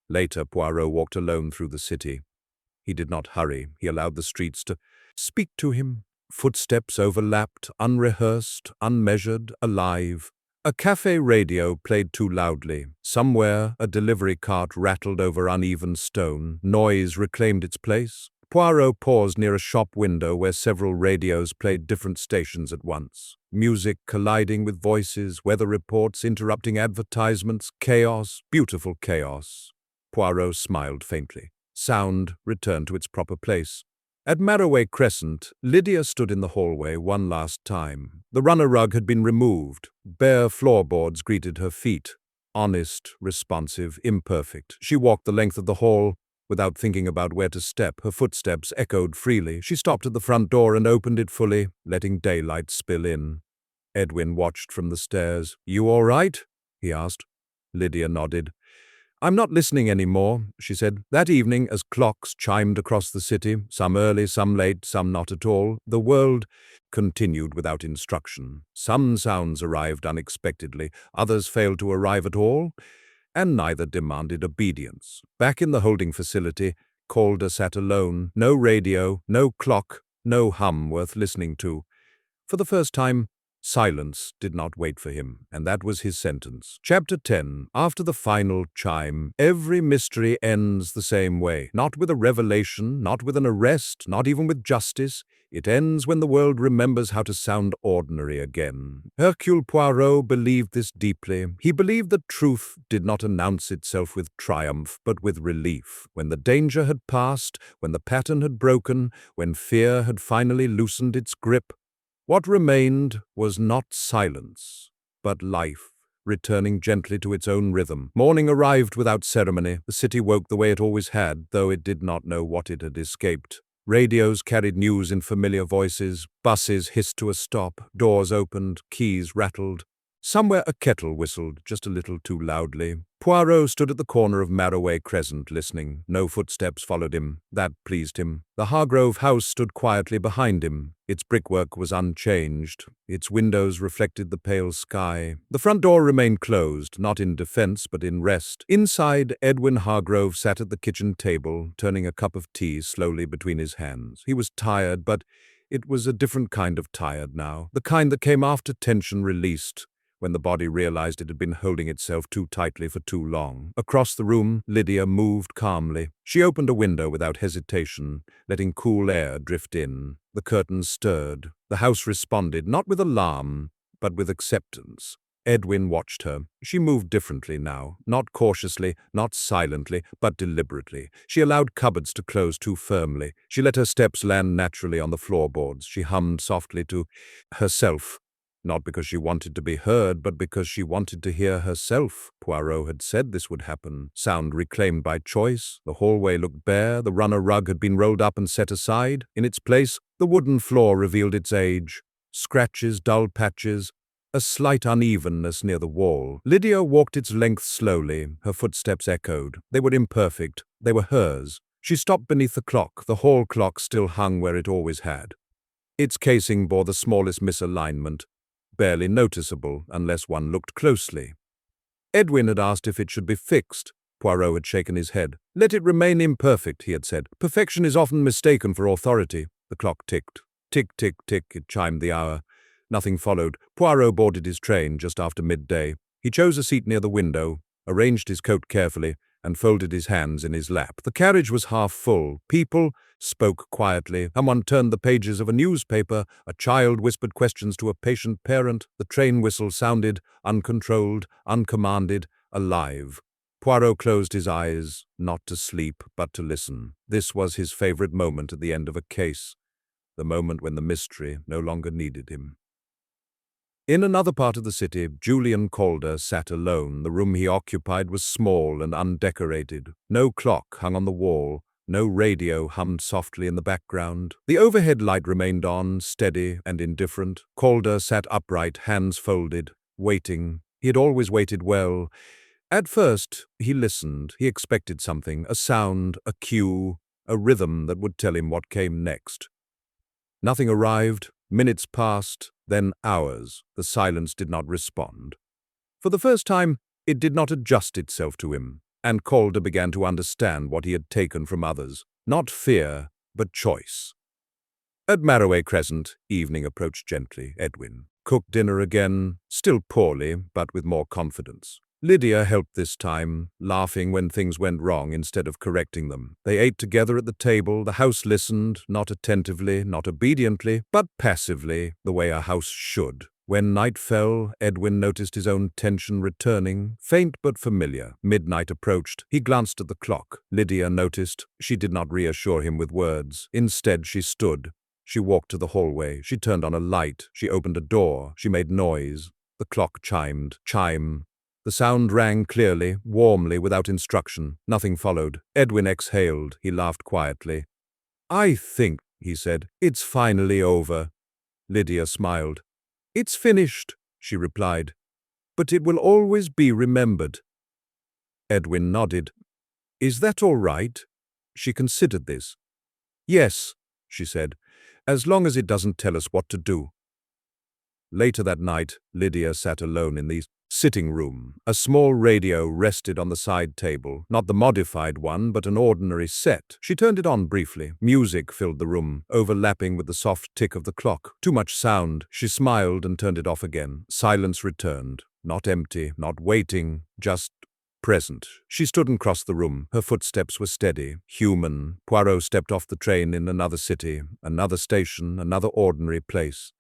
Later, Poirot walked alone through the city. He did not hurry. He allowed the streets to speak to him. Footsteps overlapped, unrehearsed, unmeasured, alive. A cafe radio played too loudly. Somewhere, a delivery cart rattled over uneven stone. Noise reclaimed its place. Poirot paused near a shop window where several radios played different stations at once. Music colliding with voices, weather reports interrupting advertisements, chaos, beautiful chaos. Poirot smiled faintly. Sound returned to its proper place. At Marroway Crescent, Lydia stood in the hallway one last time. The runner rug had been removed. Bare floorboards greeted her feet. Honest, responsive, imperfect. She walked the length of the hall without thinking about where to step. Her footsteps echoed freely. She stopped at the front door and opened it fully, letting daylight spill in. Edwin watched from the stairs. "You all right?" he asked. Lydia nodded. "I'm not listening anymore," she said. That evening, as clocks chimed across the city, some early, some late, some not at all, the world continued without instruction. Some sounds arrived unexpectedly, others failed to arrive at all, and neither demanded obedience. Back in the holding facility, Calder sat alone. No radio, no clock, no hum worth listening to. For the first time, silence did not wait for him, and that was his sentence. Chapter 10. After the final chime, every mystery ends the same way. Not with a revelation, not with an arrest, not even with justice. It ends when the world remembers how to sound ordinary again. Hercule Poirot believed this deeply. He believed that truth did not announce itself with triumph, but with relief. When the danger had passed, when the pattern had broken, when fear had finally loosened its grip, what remained was not silence, but life, returning gently to its own rhythm. Morning arrived without ceremony. The city woke the way it always had, though it did not know what it had escaped. Radios carried news in familiar voices. Buses hissed to a stop. Doors opened. Keys rattled. Somewhere a kettle whistled, just a little too loudly. Poirot stood at the corner of Marroway Crescent, listening. No footsteps followed him. That pleased him. The Hargrove house stood quietly behind him. Its brickwork was unchanged. Its windows reflected the pale sky. The front door remained closed, not in defense, but in rest. Inside, Edwin Hargrove sat at the kitchen table, turning a cup of tea slowly between his hands. He was tired, but it was a different kind of tired now. The kind that came after tension released, when the body realized it had been holding itself too tightly for too long. Across the room, Lydia moved calmly. She opened a window without hesitation, letting cool air drift in. The curtains stirred. The house responded, not with alarm, but with acceptance. Edwin watched her. She moved differently now, not cautiously, not silently, but deliberately. She allowed cupboards to close too firmly. She let her steps land naturally on the floorboards. She hummed softly to herself. Not because she wanted to be heard, but because she wanted to hear herself. Poirot had said this would happen. Sound reclaimed by choice. The hallway looked bare. The runner rug had been rolled up and set aside. In its place, the wooden floor revealed its age. Scratches, dull patches, a slight unevenness near the wall. Lydia walked its length slowly. Her footsteps echoed. They were imperfect. They were hers. She stopped beneath the clock. The hall clock still hung where it always had. Its casing bore the smallest misalignment, barely noticeable unless one looked closely. Edwin had asked if it should be fixed. Poirot had shaken his head. "Let it remain imperfect," he had said. "Perfection is often mistaken for authority." The clock ticked. Tick, tick, tick, it chimed the hour. Nothing followed. Poirot boarded his train just after midday. He chose a seat near the window, arranged his coat carefully, and folded his hands in his lap. The carriage was half full. People spoke quietly. Someone turned the pages of a newspaper. A child whispered questions to a patient parent. The train whistle sounded, uncontrolled, uncommanded, alive. Poirot closed his eyes, not to sleep, but to listen. This was his favorite moment at the end of a case, the moment when the mystery no longer needed him. In another part of the city, Julian Calder sat alone. The room he occupied was small and undecorated. No clock hung on the wall. No radio hummed softly in the background. The overhead light remained on, steady and indifferent. Calder sat upright, hands folded, waiting. He had always waited well. At first, he listened. He expected something, a sound, a cue. a rhythm that would tell him what came next. Nothing arrived, minutes passed, then hours. The silence did not respond. For the first time, it did not adjust itself to him, and Calder began to understand what he had taken from others. Not fear, but choice. At Marroway Crescent, evening approached gently. Edwin cooked dinner again, still poorly, but with more confidence. Lydia helped this time, laughing when things went wrong instead of correcting them. They ate together at the table. The house listened, not attentively, not obediently, but passively, the way a house should. When night fell, Edwin noticed his own tension returning, faint but familiar. Midnight approached. He glanced at the clock. Lydia noticed. She did not reassure him with words. Instead, she stood. She walked to the hallway. She turned on a light. She opened a door. She made noise. The clock chimed. Chime. The sound rang clearly, warmly, without instruction. Nothing followed. Edwin exhaled. He laughed quietly. "I think," he said, "it's finally over." Lydia smiled. "It's finished," she replied, "but it will always be remembered." Edwin nodded. "Is that all right?" She considered this. "Yes," she said, "as long as it doesn't tell us what to do." Later that night, Lydia sat alone in the sitting room. A small radio rested on the side table, not the modified one, but an ordinary set. She turned it on briefly. Music filled the room, overlapping with the soft tick of the clock. Too much sound. She smiled and turned it off again. Silence returned. Not empty, not waiting, just present. She stood and crossed the room. Her footsteps were steady, human. Poirot stepped off the train in another city, another station, another ordinary place.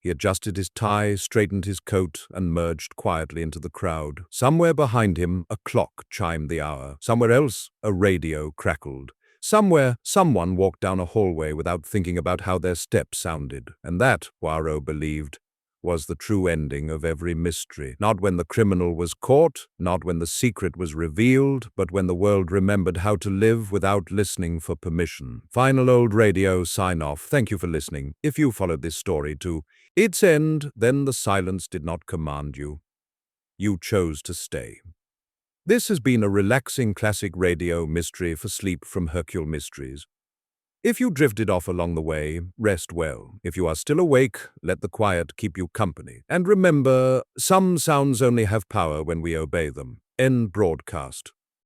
He adjusted his tie, straightened his coat, and merged quietly into the crowd. Somewhere behind him, a clock chimed the hour. Somewhere else, a radio crackled. Somewhere, someone walked down a hallway without thinking about how their steps sounded. And that, Poirot believed, was the true ending of every mystery. Not when the criminal was caught, not when the secret was revealed, but when the world remembered how to live without listening for permission. Final old radio sign-off. Thank you for listening. If you followed this story to its end, then the silence did not command you. You chose to stay. This has been a relaxing classic radio mystery for sleep from Hercule Mysteries. If you drifted off along the way, rest well. If you are still awake, let the quiet keep you company. And remember, some sounds only have power when we obey them. End broadcast.